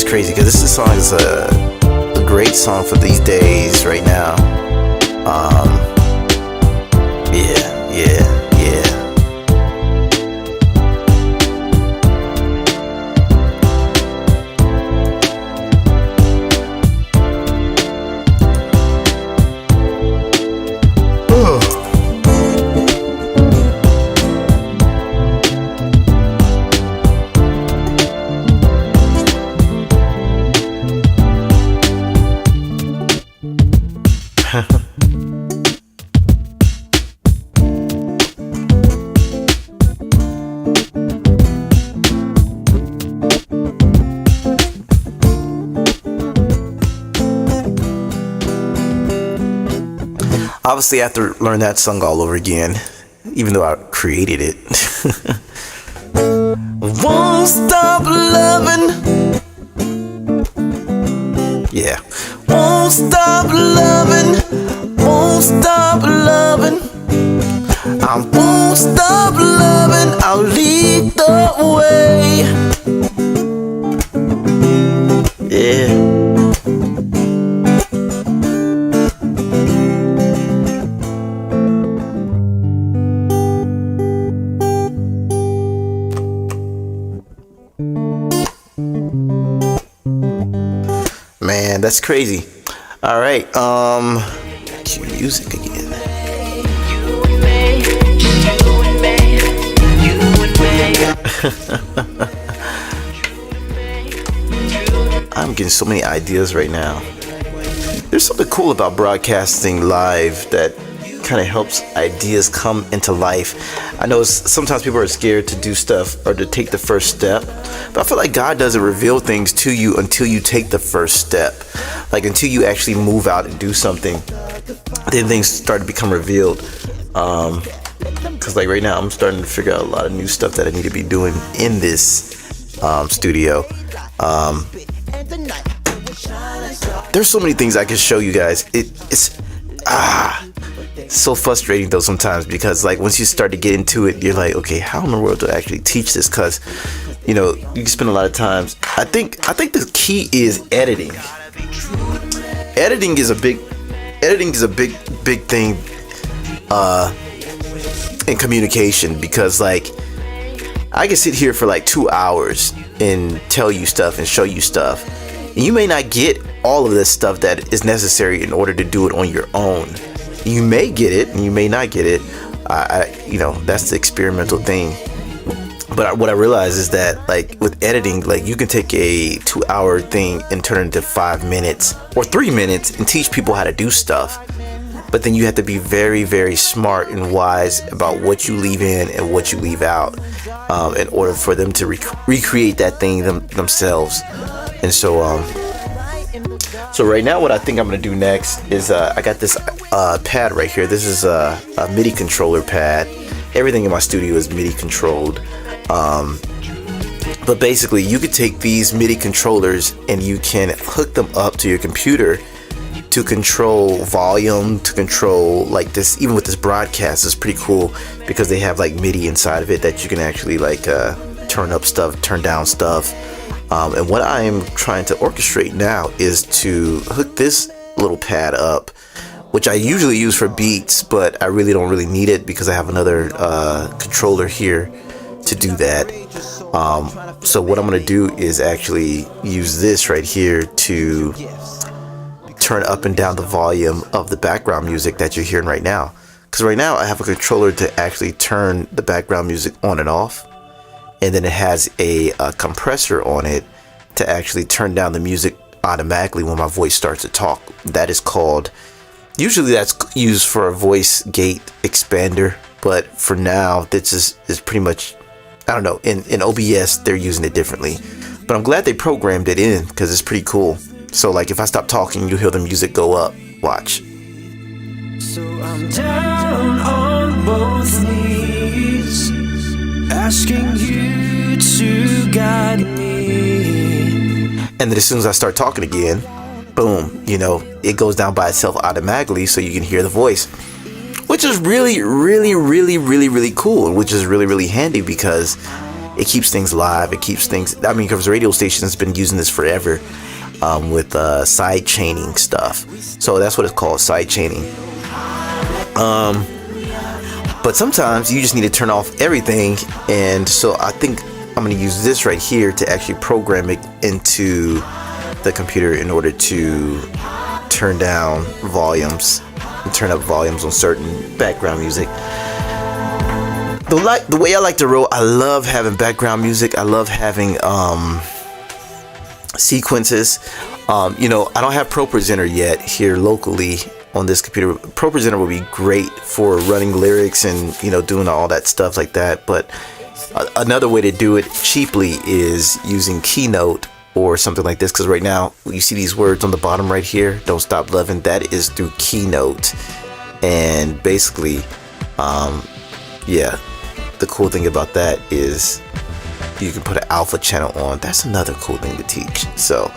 crazy because this song is a great song for these days right now. Yeah. Obviously, I have to learn that song all over again, even though I created it. Won't stop loving. Yeah. Won't stop loving. Won't stop loving. I won't stop loving. I'll lead the way. Yeah. Man, that's crazy. All right, cue music again. I'm getting so many ideas right now. There's something cool about broadcasting live that kind of helps ideas come into life. I know sometimes people are scared to do stuff or to take the first step, but I feel like God doesn't reveal things to you until you take the first step. Like until you actually move out and do something, then things start to become revealed. Because like right now I'm starting to figure out a lot of new stuff that I need to be doing in this studio. There's so many things I can show you guys. It's so frustrating though sometimes, because like once you start to get into it, you're like, okay, how in the world do I actually teach this? Because you know, you can spend a lot of times. I think the key is editing. Editing is a big thing in communication, because like I can sit here for like 2 hours and tell you stuff and show you stuff, and you may not get all of this stuff that is necessary in order to do it on your own. You may get it and you may not get it. That's the experimental thing. But what I realize is that like with editing, like you can take a 2-hour thing and turn it into 5 minutes or 3 minutes and teach people how to do stuff. But then you have to be very, very smart and wise about what you leave in and what you leave out in order for them to recreate that thing themselves. And so right now what I think I'm going to do next is I got this pad right here. This is a MIDI controller pad. Everything in my studio is MIDI controlled. But basically you could take these MIDI controllers and you can hook them up to your computer to control volume, to control like this. Even with this broadcast, it's pretty cool because they have like MIDI inside of it that you can actually like turn up stuff, turn down stuff. And what I am trying to orchestrate now is to hook this little pad up, which I usually use for beats, but I really don't really need it because I have another controller here to do that. So what I'm going to do is actually use this right here to turn up and down the volume of the background music that you're hearing right now. Because right now I have a controller to actually turn the background music on and off. And then it has a compressor on it to actually turn down the music automatically when my voice starts to talk. That is called, usually that's used for a voice gate expander, but for now this is pretty much, I don't know, in OBS they're using it differently. But I'm glad they programmed it in because it's pretty cool. So like if I stop talking, you'll hear the music go up. Watch. So I'm down on both knees, asking you to guide me. And then as soon as I start talking again, boom, it goes down by itself automatically so you can hear the voice, which is really, really, really, really, really cool, which is really, really handy because it keeps things live. It keeps things, I mean, because radio station has been using this forever, with side chaining stuff. So that's what it's called, side chaining. But sometimes you just need to turn off everything, and so I think I'm going to use this right here to actually program it into the computer in order to turn down volumes and turn up volumes on certain background music. The way I like to roll, I love having background music. I love having sequences. I don't have ProPresenter yet here locally on this computer. ProPresenter would be great for running lyrics and doing all that stuff like that. But another way to do it cheaply is using Keynote or something like this. Because right now you see these words on the bottom right here, "Don't Stop Loving," that is through Keynote. And basically, the cool thing about that is you can put an alpha channel on. That's another cool thing to teach. So,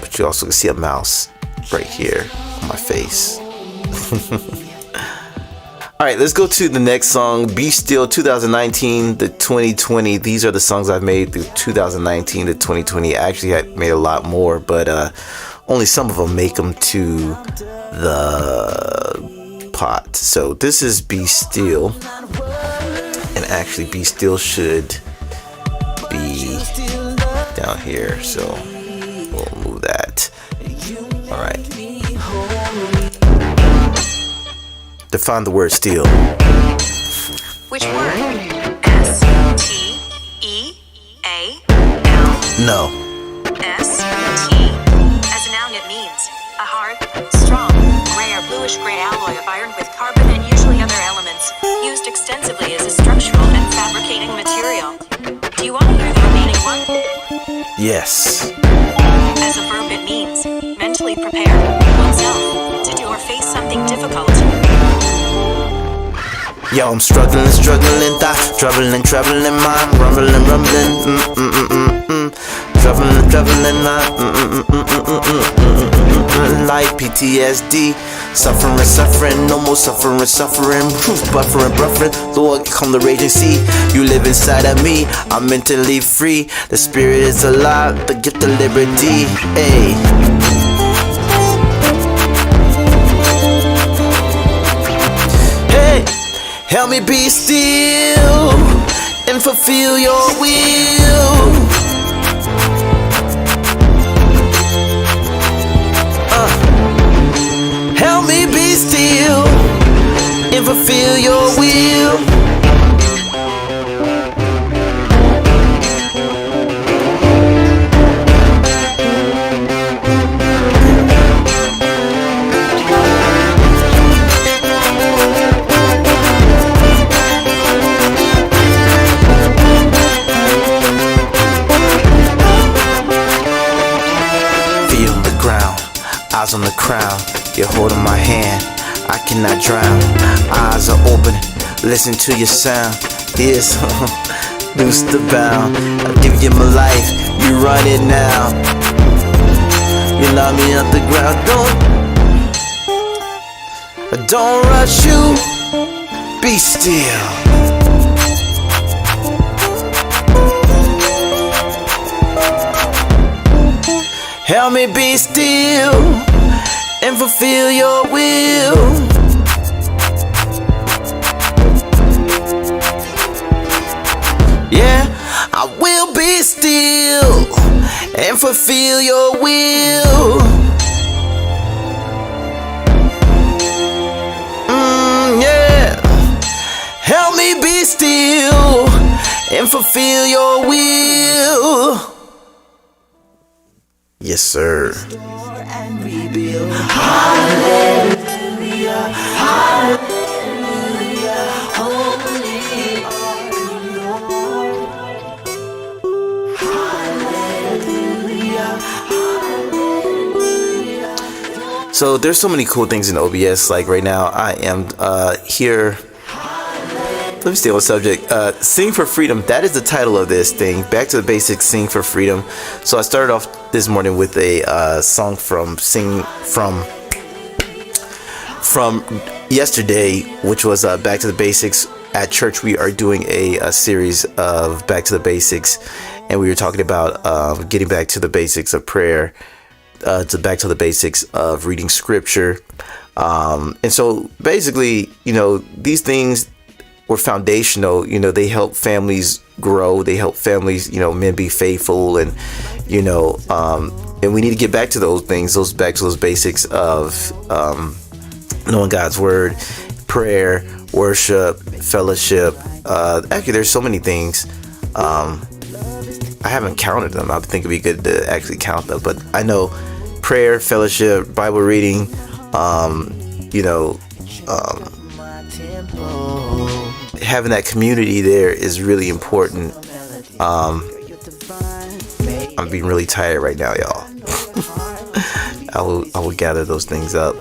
but you also can see a mouse right here on my face. All right, let's go to the next song, Be Still, 2019 to 2020. These are the songs I've made through 2019 to 2020. I actually had made a lot more, but only some of them make them to the pot. So this is Be Still, and actually Be Still should be down here, so we'll move that. All right, define the word still. Which word? S-T-E-A-L? No. S-T. As a noun, it means a hard, strong, gray or bluish-gray alloy of iron with carbon and usually other elements, used extensively as a structural and fabricating material. Do you want to hear the remaining one? Yes. As a verb, it means mentally prepare oneself to do or face something difficult. Yo, I'm struggling, thought, troubling mind, rumbling, troubling mind, like PTSD, suffering, no more suffering, buffering, Lord, come the raging sea, you live inside of me, I'm mentally free, the spirit is alive, the gift of liberty, ayy. Help me be still and fulfill your will. Help me be still and fulfill your will. Eyes on the crown, you're holding my hand, I cannot drown. Eyes are open, listen to your sound. Ears loose the bound. I give you my life, you run it now. You love me off the ground. Don't rush you, be still. Help me be still and fulfill your will. Yeah, I will be still and fulfill your will. Yeah, help me be still and fulfill your will. Yes, sir. And rebuild. Hallelujah, hallelujah, holy are you, Lord. Hallelujah, hallelujah. So there's so many cool things in OBS. Like right now, I am here. Let me stay on subject. Sing for Freedom. That is the title of this thing. Back to the basics. Sing for Freedom. So I started off this morning with a song from yesterday, which was Back to the Basics at church we are doing a series of Back to the Basics, and we were talking about getting back to the basics of prayer, to back to the basics of reading scripture. And so basically, these things were foundational. They help families grow. They help families, men be faithful, and and we need to get back to those things, back to those basics of knowing God's word, prayer, worship, fellowship. Actually, there's so many things. I haven't counted them. I think it'd be good to actually count them. But I know prayer, fellowship, Bible reading, having that community there is really important. I'm being really tired right now, y'all. I will gather those things up.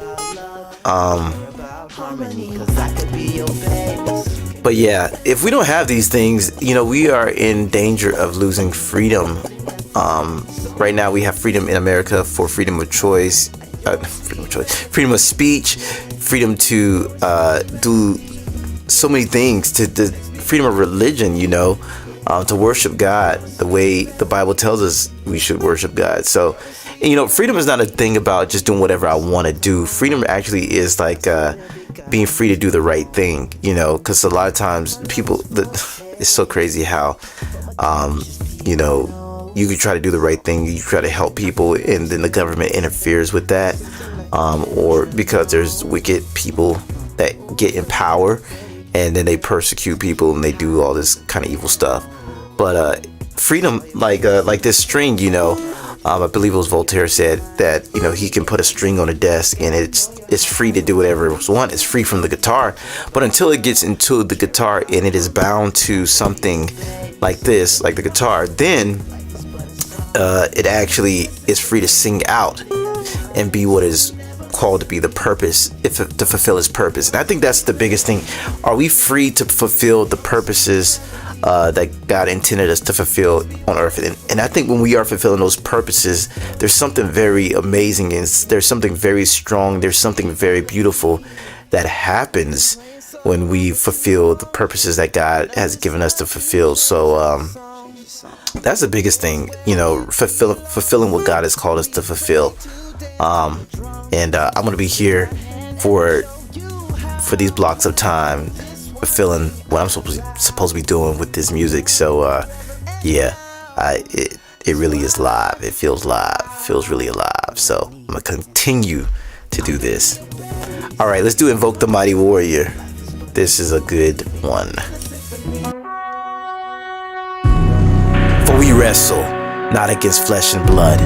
But yeah, if we don't have these things, we are in danger of losing freedom. Right now we have freedom in America for freedom of choice, freedom of speech, freedom to do so many things, to the freedom of religion, to worship God the way the Bible tells us we should worship God. So, freedom is not a thing about just doing whatever I want to do. Freedom actually is like being free to do the right thing, because a lot of times it's so crazy how, you could try to do the right thing, you try to help people, and then the government interferes with that, or because there's wicked people that get in power, and then they persecute people and they do all this kind of evil stuff. But freedom, like this string, I believe it was Voltaire said that he can put a string on a desk and it's free to do whatever it wants. It's free from the guitar, but until it gets into the guitar and it is bound to something like this, like the guitar, then it actually is free to sing out and be what is called to be the purpose, to fulfill his purpose. And I think that's the biggest thing. Are we free to fulfill the purposes that God intended us to fulfill on earth? And I think when we are fulfilling those purposes, there's something very amazing, and there's something very strong, there's something very beautiful that happens when we fulfill the purposes that God has given us to fulfill. So that's the biggest thing, fulfilling what God has called us to fulfill. And I'm going to be here for these blocks of time, fulfilling what I'm supposed to be doing with this music. So it really is live. It feels live. It feels really alive. So I'm going to continue to do this. All right, let's do Invoke the Mighty Warrior. This is a good one. For we wrestle not against flesh and blood,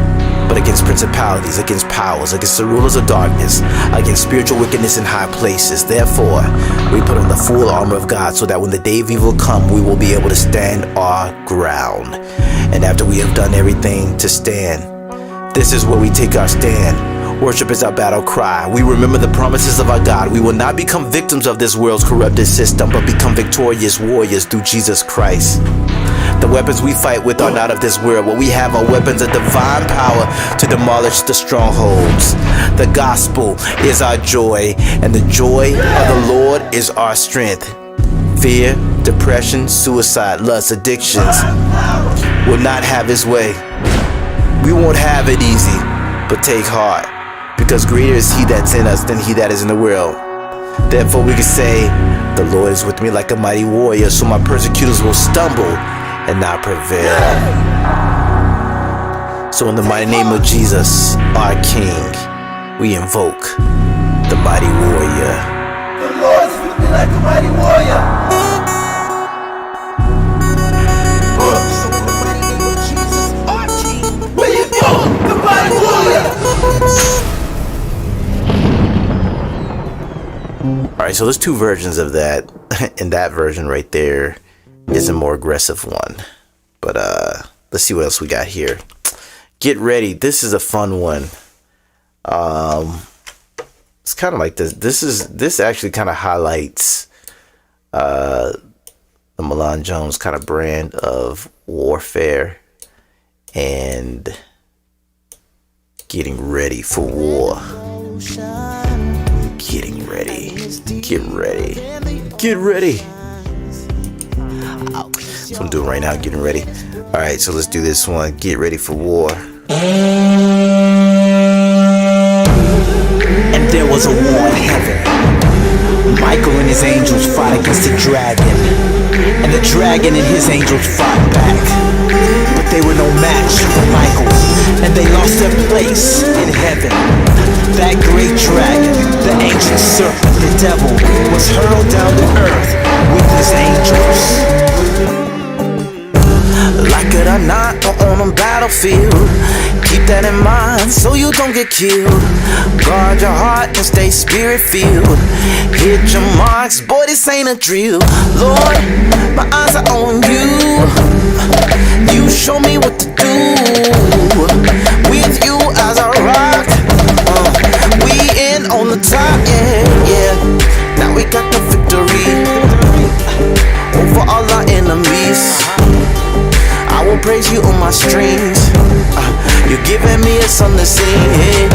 but against principalities, against powers, against the rulers of darkness, against spiritual wickedness in high places. Therefore, we put on the full armor of God, so that when the day of evil come, we will be able to stand our ground. And after we have done everything to stand, this is where we take our stand. Worship is our battle cry. We remember the promises of our God. We will not become victims of this world's corrupted system, but become victorious warriors through Jesus Christ. The weapons we fight with are not of this world. What we have are weapons of divine power to demolish the strongholds. The gospel is our joy, and the joy of the Lord is our strength. Fear, depression, suicide, lust, addictions will not have his way. We won't have it easy, but take heart, because greater is he that's in us than he that is in the world. Therefore we can say, the Lord is with me like a mighty warrior, so my persecutors will stumble and not prevail. So in the mighty name of Jesus, our King, we invoke the mighty warrior. The Lord is with me like a mighty warrior. So in the mighty name of Jesus, our King, we invoke the mighty warrior. Alright, so there's two versions of that, and that version right there is a more aggressive one. But let's see what else we got here. Get ready. This is a fun one. It's kind of like this. This actually kind of highlights the Milan Jones kind of brand of warfare and getting ready for war. Getting ready. Get ready. Get ready. So I'm doing right now, getting ready. Alright, so let's do this one. Get ready for war. And there was a war in heaven. Michael and his angels fought against the dragon, and the dragon and his angels fought back. But they were no match for Michael, and they lost their place in heaven. That great dragon, the ancient serpent, the devil, was hurled down to earth with his angels. Like it or not, we're on a battlefield. Keep that in mind so you don't get killed. Guard your heart and stay spirit filled. Hit your marks, boy, this ain't a drill. Lord, my eyes are on you. You show me what to do. With you as I rock, we in on the top, yeah. Now we got the victory over all our enemies. I will praise you on my strings. You're giving me a song to sing.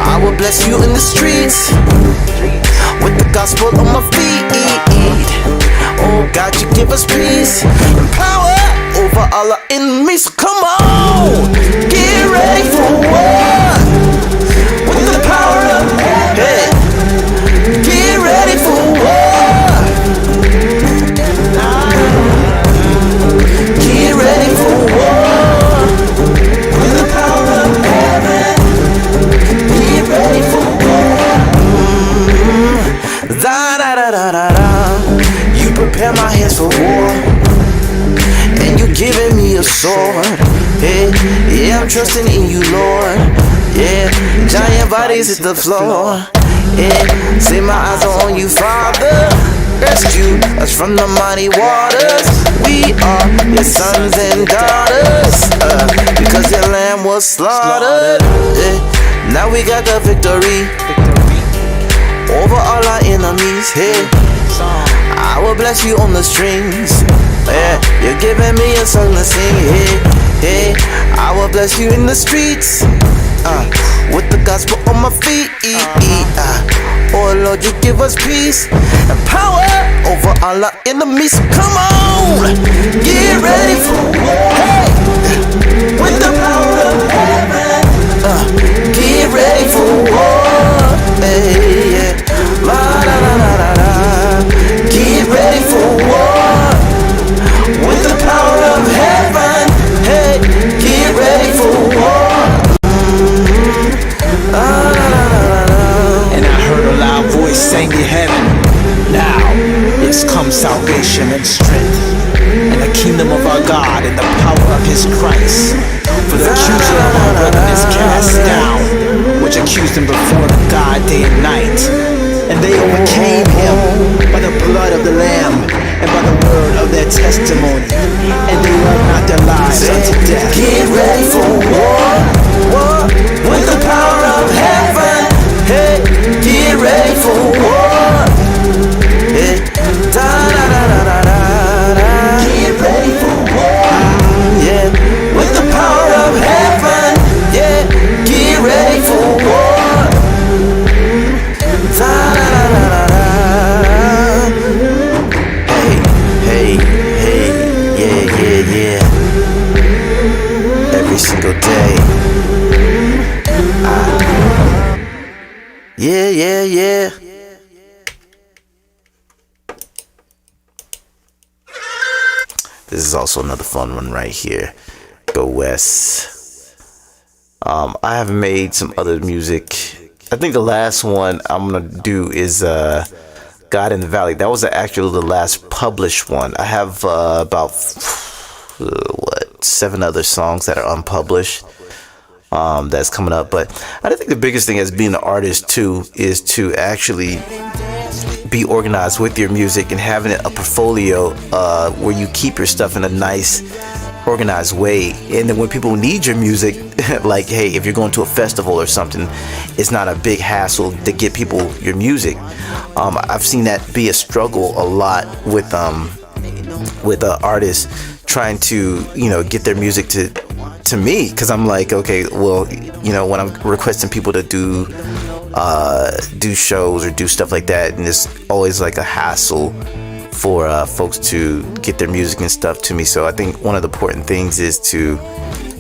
I will bless you in the streets with the gospel on my feet. Oh God, you give us peace and power over all our enemies. So come on, get ready for war with the power of heaven. Get ready for war. Get ready for war with the power of heaven. Get ready for war. Da da da da da da. You prepare my hands for war, and you giving me a sword. Hey, yeah, I'm trusting in you, Lord. Yeah, giant bodies hit the floor. Yeah, say my eyes are on you, Father. Rescue us from the mighty waters. We are your sons and daughters, because your lamb was slaughtered. Now we got the victory over all our enemies. Hey, I will bless you on the strings. Yeah, you're giving me a song to sing. Hey, hey, I will bless you in the streets, with the gospel on my feet. Oh Lord, you give us peace and power over all our enemies. So come on, get ready for war. Hey, with the power of heaven. Get ready for war. Hey, yeah. La la la la la la. Get ready for war with the power of heaven. Hey, get ready for war. And I heard a loud voice saying in heaven, now is come salvation and strength, and the kingdom of our God and the power of his Christ. For the accuser of our brethren is cast down, which accused him before the God day and night. And they overcame him by the blood of the Lamb and by the word of their testimony, and they loved not their lives unto death. Get ready for war, war with the power of heaven. Hey, get ready for war. Hey, da da da da da da. Get ready for war. Yeah, with the power of heaven. Yeah, get ready for war. Da da da da da. Hey, hey, hey, yeah, yeah, yeah. Every single day. Yeah, yeah, yeah. This is also another fun one right here. Go West. I have made some other music. I think the last one I'm gonna do is God in the Valley. That was actually the last published one. I have about 7 other songs that are unpublished. That's coming up. But I think the biggest thing as being an artist too is to actually be organized with your music and having a portfolio where you keep your stuff in a nice organized way, and then when people need your music, like hey, if you're going to a festival or something, it's not a big hassle to get people your music. I've seen that be a struggle a lot with artists trying to get their music to me, because I'm like, okay, well, when I'm requesting people to do shows or do stuff like that, and it's always like a hassle for folks to get their music and stuff to me. So I think one of the important things is to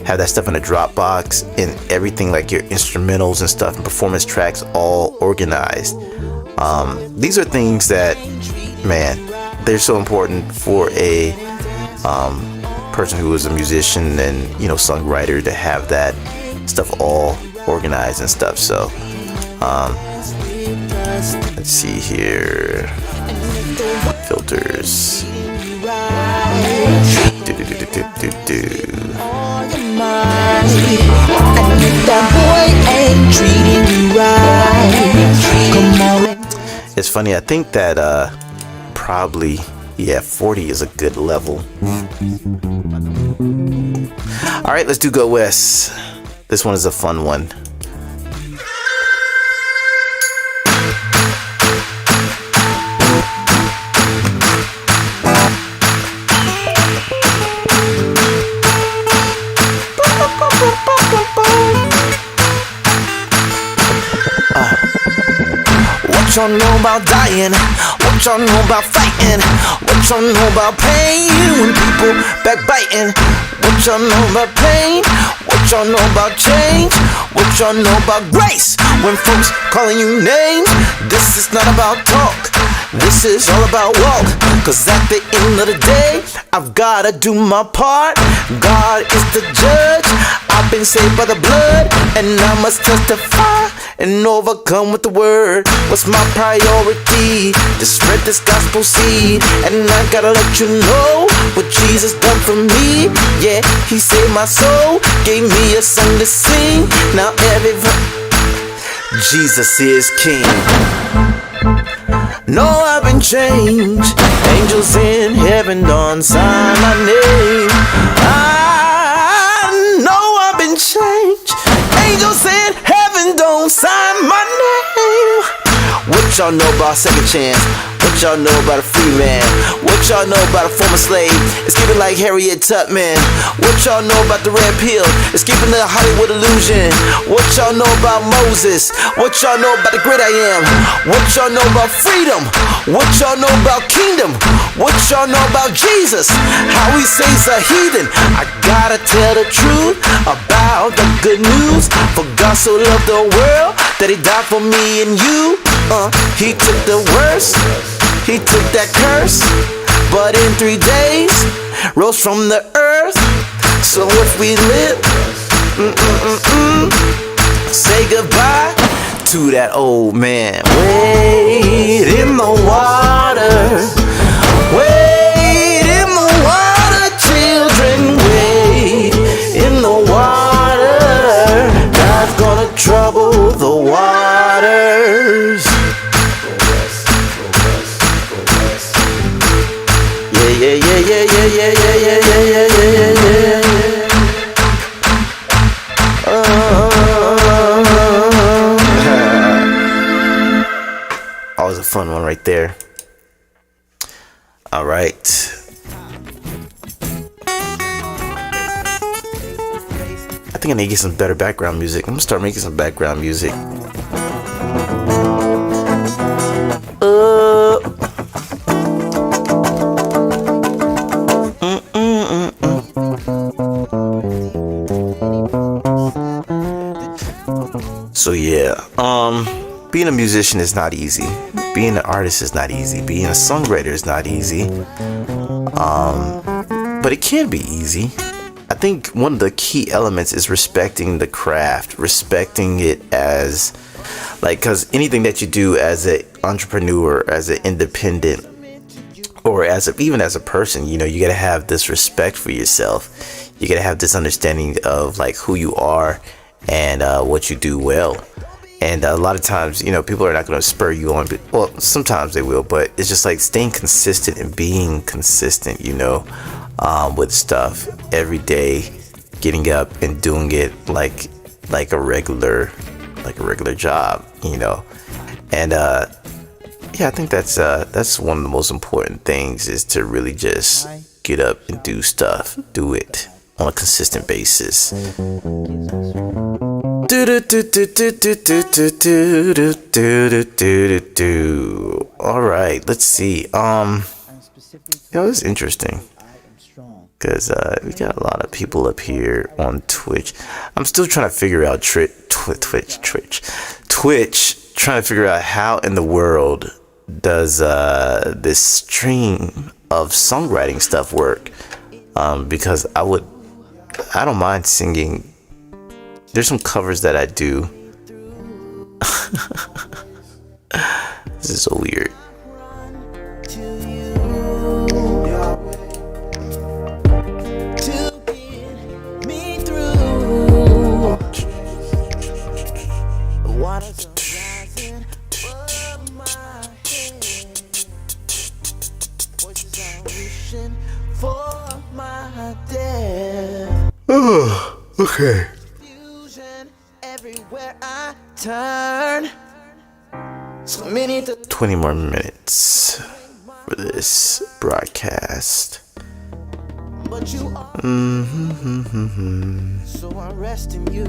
have that stuff in a Dropbox and everything, like your instrumentals and stuff and performance tracks, all organized. These are things that, man, they're so important for a person who is a musician and, you know, songwriter, to have that stuff all organized and stuff. So let's see here. Filters. It's funny, I think that probably, yeah, 40 is a good level. Alright, let's do Go West. This one is a fun one. What y'all know about dying? What y'all know about fighting? What y'all know about pain when people backbiting? What y'all know about pain? What y'all know about change? What y'all know about grace when folks calling you names? This is not about talk, this is all about walk. Cause at the end of the day, I've gotta do my part. God is the judge, I've been saved by the blood, and I must testify and overcome with the word. What's my priority? To spread this gospel seed. And I gotta let you know what Jesus done for me. Yeah, he saved my soul, gave me a song to sing. Now Jesus is King. No, I've been changed. Angels in heaven don't sign my name. I know I've been changed. Angels in heaven don't sign my name. What y'all know about second chance? What y'all know about a free man? What y'all know about a former slave? Escaping like Harriet Tubman. What y'all know about the red pill? Escaping the Hollywood illusion. What y'all know about Moses? What y'all know about the great I am? What y'all know about freedom? What y'all know about kingdom? What y'all know about Jesus? How he saves a heathen. I gotta tell the truth about the good news. For God so loved the world that he died for me and you. He took the worst, he took that curse, but in 3 days rose from the earth. So if we live, say goodbye to that old man. Wait in the water, wait in the water, children, wait in the water. God's gonna trouble the waters. Yeah, yeah, yeah, yeah, yeah, yeah, yeah, yeah, yeah, yeah, yeah. Always a fun one right there. All right. I think I need to get some better background music. I'm gonna start making some background music. So yeah, being a musician is not easy. Being an artist is not easy. Being a songwriter is not easy. But it can be easy. I think one of the key elements is respecting the craft, respecting it as, like, because anything that you do as an entrepreneur, as an independent, or even as a person, you know, you gotta have this respect for yourself. You gotta have this understanding of like who you are and what you do well. And a lot of times, you know, people are not going to spur you on, but, well, sometimes they will, but it's just like staying consistent and being consistent, you know, with stuff every day, getting up and doing it like a regular job, you know. And yeah, I think that's one of the most important things, is to really just get up and do stuff, do it on a consistent basis. All right, let's see. it's interesting. Because we got a lot of people up here on Twitch. I'm still trying to figure out Twitch, trying to figure out how in the world does this stream of songwriting stuff work. Because I don't mind singing. There's some covers that I do. This is so weird. Oh, okay. Everywhere I turn, so many 20 more minutes for this broadcast. but you are. So I rest in you,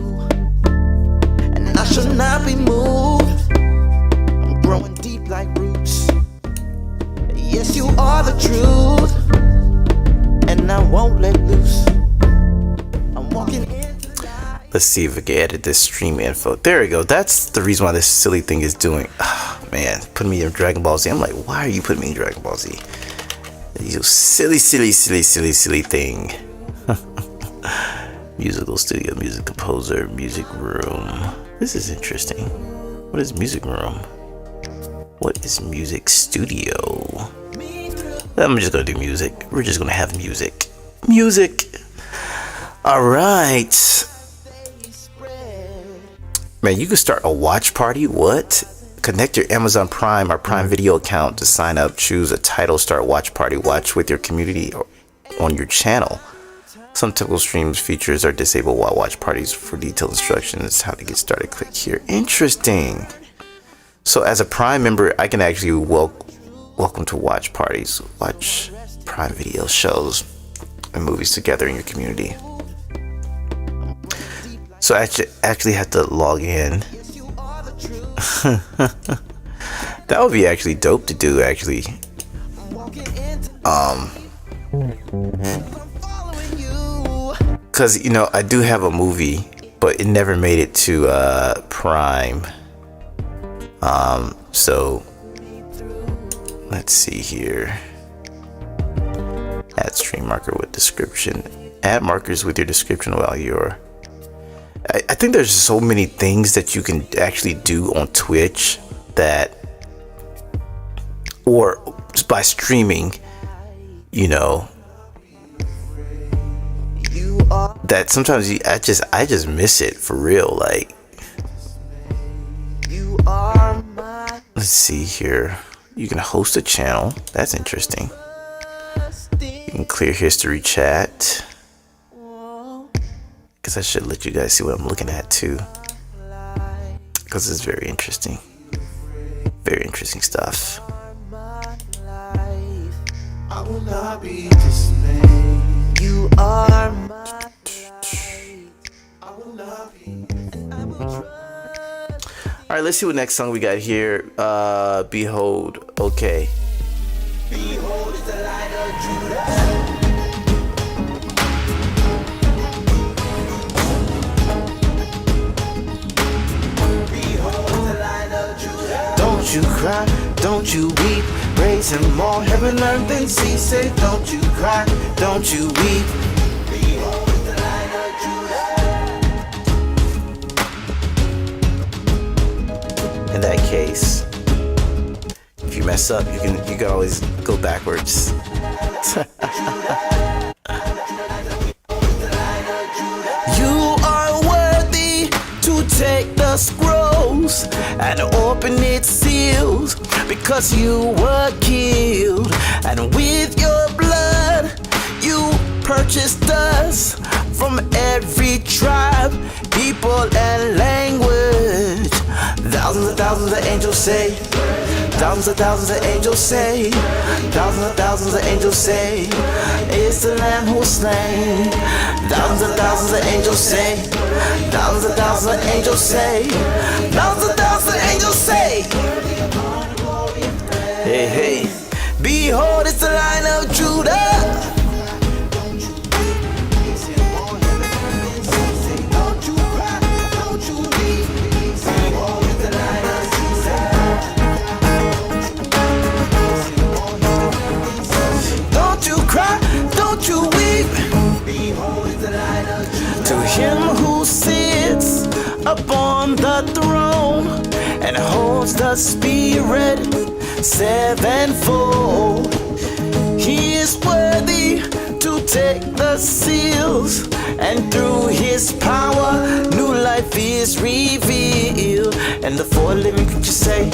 and I shall not be moved. I'm growing deep like roots. Yes, you are the truth, and I won't let loose. I'm walking into the light. Let's see if we can edit this stream info. There we go. That's the reason why this silly thing is doing. Oh, man, putting me in Dragon Ball Z. I'm like, why are you putting me in Dragon Ball Z? You silly thing. Musical studio, music composer, music room. This is interesting. What is music room? What is music studio? I'm just gonna do music. We're just gonna have music. Alright. Man, you can start a watch party. What? Connect your Amazon Prime or Prime Video account to sign up. Choose a title, start watch party. Watch with your community or on your channel. Some typical streams features are disabled while watch parties. For detailed instructions, how to get started, click here. Interesting. So as a Prime member, I can actually welcome to watch parties. Watch Prime Video shows and movies together in your community. So I actually have to log in. That would be actually dope to do, actually. Cause you know I do have a movie, but it never made it to Prime. So let's see here. Add stream marker with description. Add markers with your description while you're. I think there's so many things that you can actually do on Twitch that, or just by streaming, you know, that sometimes I just miss it for real. Like, let's see here. You can host a channel. That's interesting. You can clear history chat. Because I should let you guys see what I'm looking at too. Because it's very interesting. Very interesting stuff. I will not be dismayed. You are my light. I will not be. And I will trust. Alright, let's see what next song we got here. Behold. Okay. Behold is the light of Judah. Don't you cry, don't you weep, praise him all heaven, earth, and sea. Say, don't you cry, don't you weep. Behold the light of Judah. In that case, if you mess up, you can always go backwards. You are worthy to take the scrolls and open its seals, because you were killed, and with your blood you purchased us from every tribe, people, and language. Thousands of angels say, thousands of angels say, thousands of angels say, it's the Lamb who's slain. Thousands of angels say, thousands of angels say, thousands of angels say, hey, hey, be Behold, it's the Lion of Judah. Don't you weep. To him who sits upon the throne and holds the Spirit sevenfold, he is worthy to take the seals, and through his power new life is revealed. And the four living creatures say,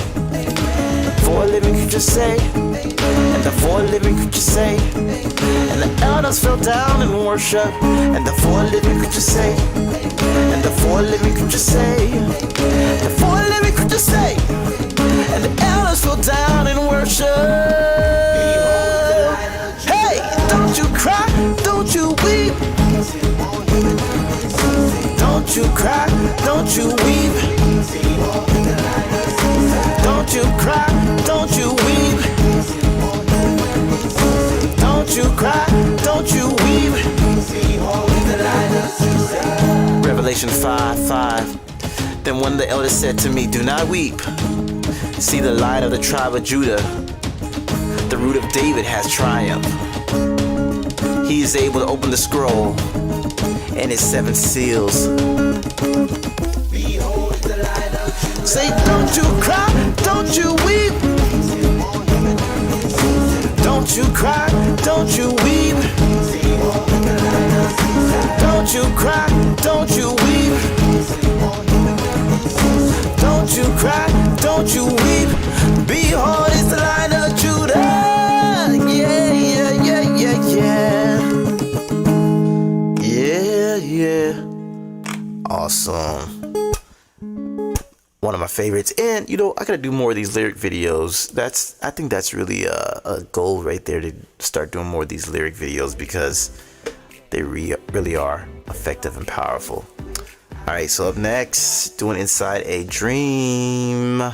four living creatures say, and the four living creatures say, and the elders fell down and worship, and the four living creatures say, and the four living creatures say, the four living creatures say, and the elders fell down and worship. Hey, don't you cry, don't you weep. Don't you cry, don't you weep. Don't you cry, don't you weep. Don't you cry, don't you weep. Revelation 5:5. Then one of the elders said to me, do not weep. See, the Lion of the tribe of Judah, the root of David, has triumphed. He is able to open the scroll and its 7 seals. Say, don't you cry, don't you weep. Don't you cry, don't you weep. Don't you cry, don't you weep. Don't you cry, don't you weep. Behold, it's the Lion of Judah. Yeah, yeah, yeah, yeah, yeah. Yeah, yeah. Awesome. One of my favorites. And you know, I gotta do more of these lyric videos. I think that's really a goal right there, to start doing more of these lyric videos, because they really are effective and powerful. Alright, so up next, doing Inside a Dream.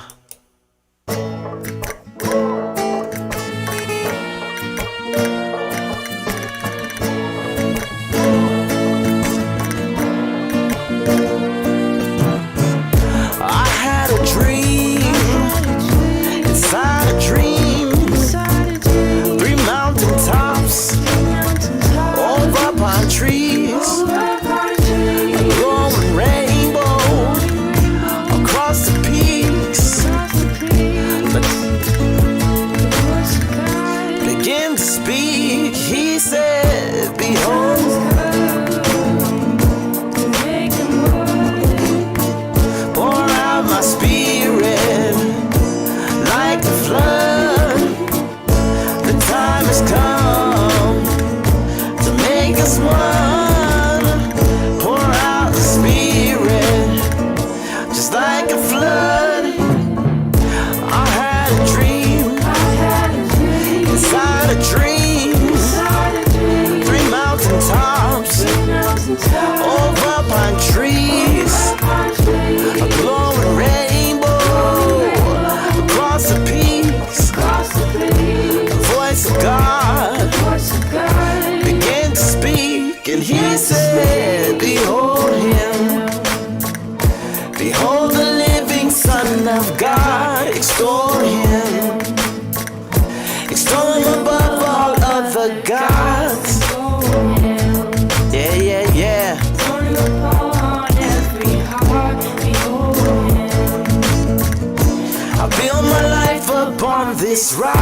This rock.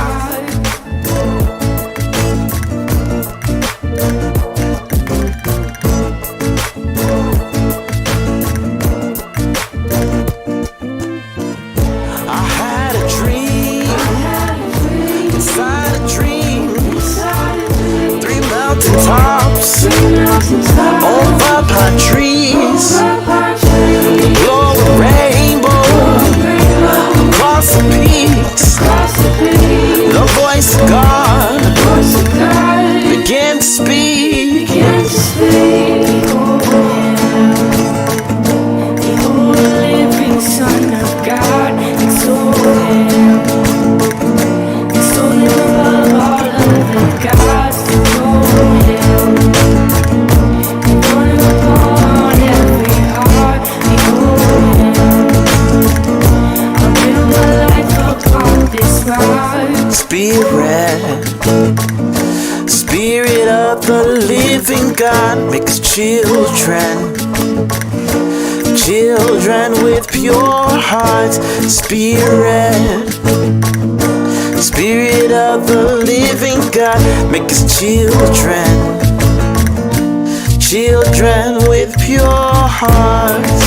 God, make us children. Children with pure hearts, Spirit. Spirit of the living God, make us children. Children with pure hearts.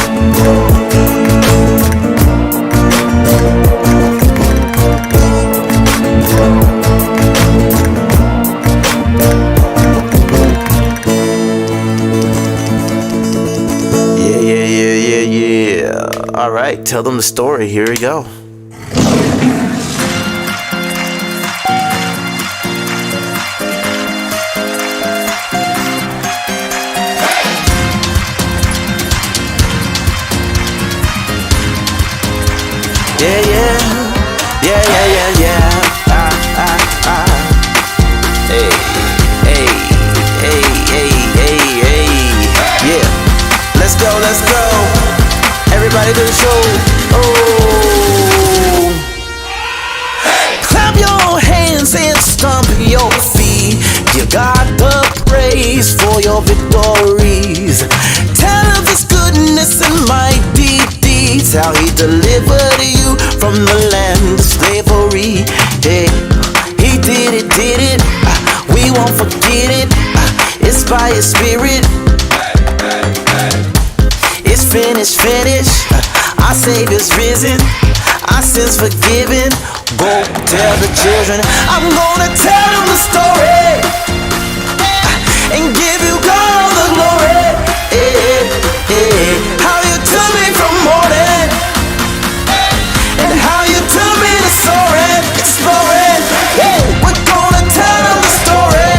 Yeah. All right, tell them the story. Here we go. Yeah. Hey. Yeah. Let's go. Everybody to the show. Oh. Clap your hands and stomp your feet. Give God the praise for your victories. Tell of His goodness and mighty deeds. How He delivered you from the land of slavery. Hey, He did it. We won't forget it. It's by His Spirit. It's finished. Our Savior's risen. Our sins forgiven. Go tell the children. I'm gonna tell them the story and give you God the glory. How you took me from morning and how you took me to soaring, exploring. We're gonna tell them the story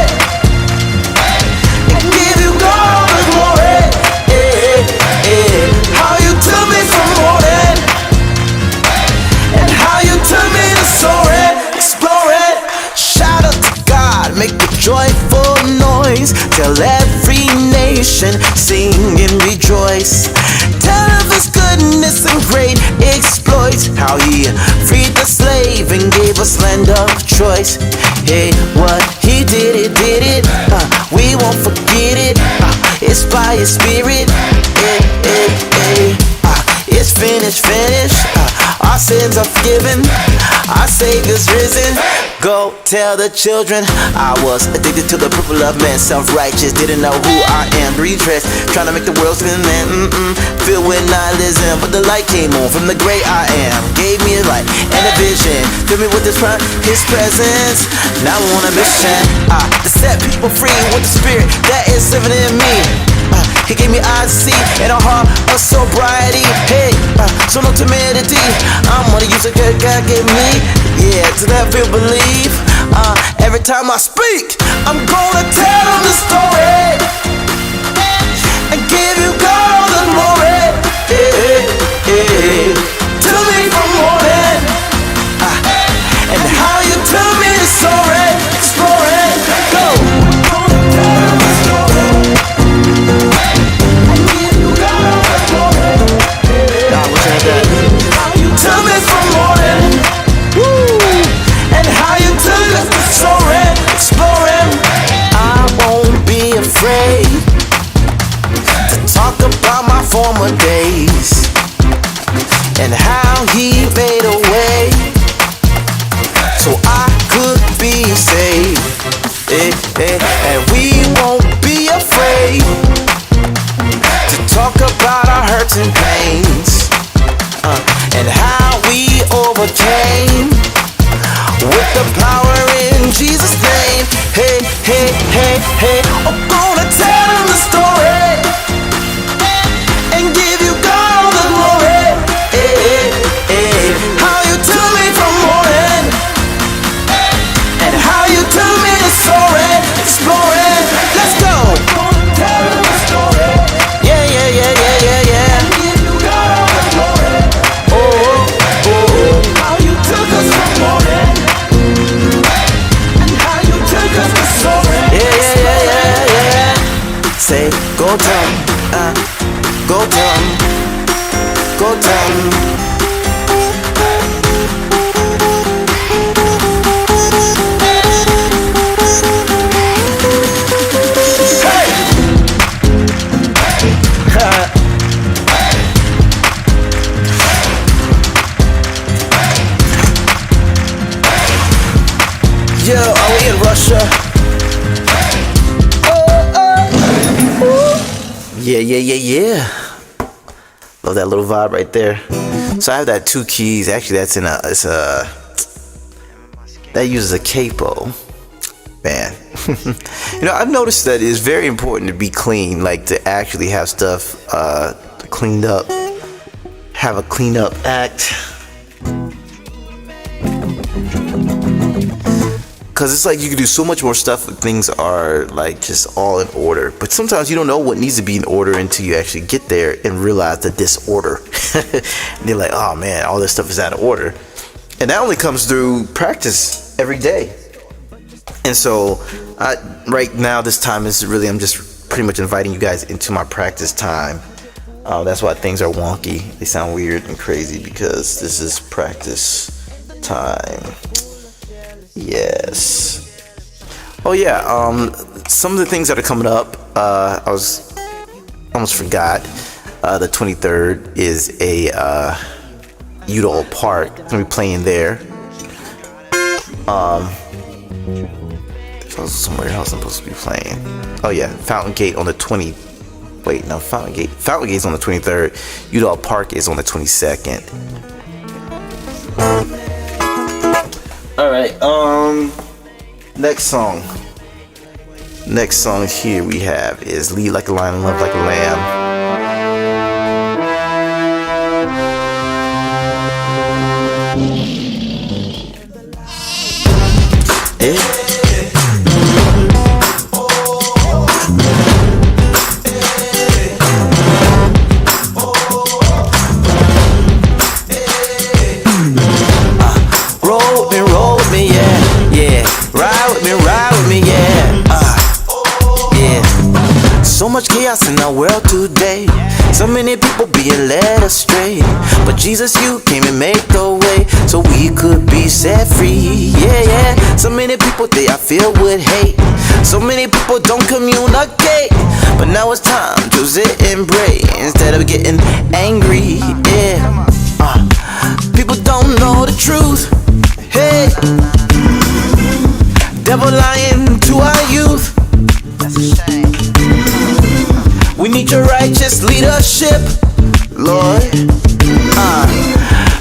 and give you God the glory. How you took me from morning and how you took me to soaring, exploring. Shout out to God, make a joyful noise. Tell every nation, sing and rejoice. Tell of His goodness and great exploits. How He freed the slave and gave us land of choice. Hey, what He did it. We won't forget it. It's by His Spirit. It's finished. Our sins are forgiven. Our Savior's risen. Go tell the children. I was addicted to the purple of man, self-righteous, didn't know who I am. Redressed, trying to make the world spin, man. Filled with nihilism, but the light came on from the great I am. Gave me a light and a vision. Filled me with His presence. Now I'm on a mission to set people free with the Spirit that is living in me. He gave me eyes to see and a heart of sobriety. Hey, so no timidity. I'm gonna use the good God gave me. Yeah, to that feel believe. Every time I speak, I'm gonna tell them the story and give you God the glory. Tell me from morning and how you tell me to soaring, exploring. Go. How you took me from morning, and how you took us soaring, exploring. I won't be afraid to talk about my former days and how He made a way so I could be saved. And we won't be afraid to talk about our hurts and pains. And how we overcame with the power in Jesus' name. Hey. I'm gonna tell them the story and give you God the glory. How you took me from morning and how you took me to soaring, exploring. Let's go. I'm gonna tell them the story. Yeah. Give you God the glory. How you took us from morning and how you took us to soaring. Yeah. Say, go tell 'em, go tell 'em, go tell 'em. Hey! Yeah. Love that little vibe right there. So I have that 2 keys. Actually, that's in that uses a capo. Man, I've noticed that it's very important to be clean, like to actually have stuff cleaned up, have a cleanup act. Because it's like you can do so much more stuff when things are like just all in order. But sometimes you don't know what needs to be in order until you actually get there and realize the disorder. And you're like, oh man, all this stuff is out of order. And that only comes through practice every day. And so right now, this time is really, I'm just pretty much inviting you guys into my practice time. That's why things are wonky. They sound weird and crazy because this is practice time. Yes. Oh yeah. Some of the things that are coming up. I almost forgot. The 23rd is a Udall Park. I'm gonna be playing there. There's also somewhere else I'm supposed to be playing. Oh yeah, Fountain Gate on the 20. Wait, no, Fountain Gate's on the 23rd. Udall Park is on the 22nd. Alright, next song here we have is Lead Like a Lion and Love Like a Lamb. Roll with me, yeah. Ride with me, yeah. So much chaos in our world today. So many people being led astray. But Jesus, you came and made the way so we could be set free. Yeah. So many people they are filled with hate. So many people don't communicate. But now it's time to sit and pray instead of getting angry. Yeah. People don't know the truth. Hey, devil lying to our youth. That's a shame. We need your righteous leadership, Lord.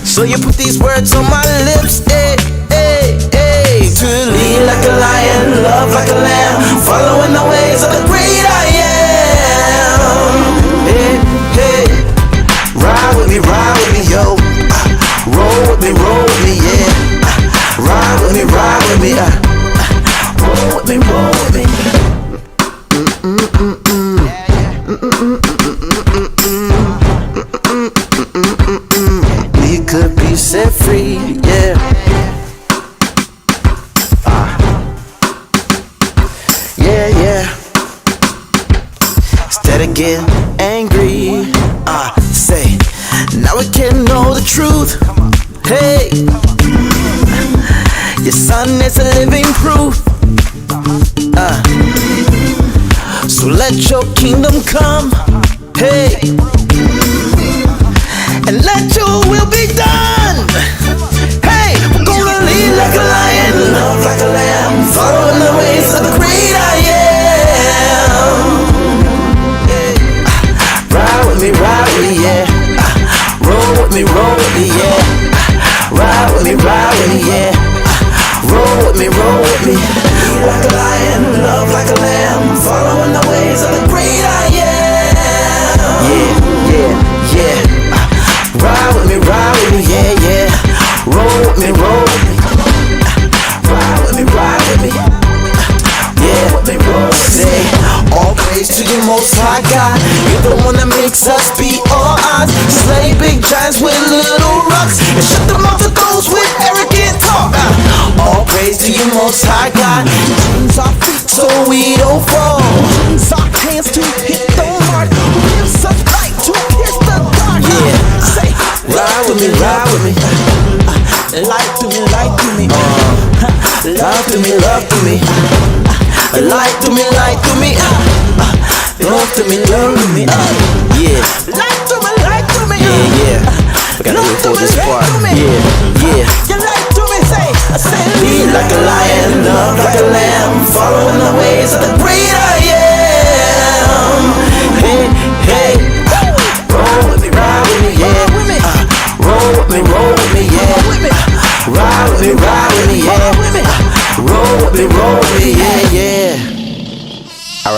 So you put these words on my lips, hey. To lead like a lion, love like a lamb, following the ways of the great I am. Hey, ride with me, yo. Roll with me, yeah. Ride with me, roll with me. We could be set free, yeah. Yeah. Instead of getting angry, say, now we can know the truth. Hey, your son is a living proof. So let your kingdom come. Hey, and let your will be done. Hey, we're gonna lead like a lion, love like a lamb, following the ways of the great I am. Ride with me, yeah. Roll with me, yeah. Ride with me, yeah. Roll with me. Like a lion, love like a lamb, following the ways of the great I am. Yeah. Ride with me, yeah. Roll with me. Ride with me. Yeah, say, all praise to you, Most High God. You're the one that makes us be all odds. Slay big giants with little rocks and shut them off to those with arrogant talk. All praise to you, Most High God. Chains our feet so we don't fall. Chains our hands to hit the mark. Gives us light to pierce the dark. Yeah, say, ride with me. Light to me. Love to me. Light to me. Love to me. Love to me. Yeah. Light to me. Yeah. I gotta record this part. Yeah. You light to me, say, lead like a lion, love like a lamb, following the ways of the great I am. Hey.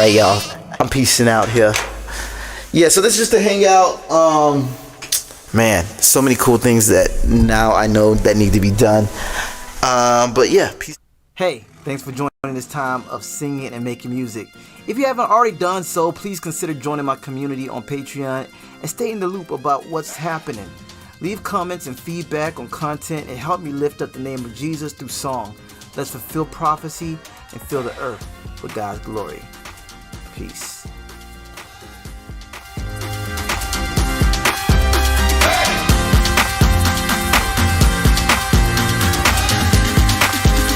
right, y'all. I'm peacing out here. Yeah, so this is just a hangout. Man, so many cool things that now I know that need to be done. But yeah, peace. Hey, thanks for joining this time of singing and making music. If you haven't already done so, please consider joining my community on Patreon and stay in the loop about what's happening. Leave comments and feedback on content and help me lift up the name of Jesus through song. Let's fulfill prophecy and fill the earth for God's glory. Peace.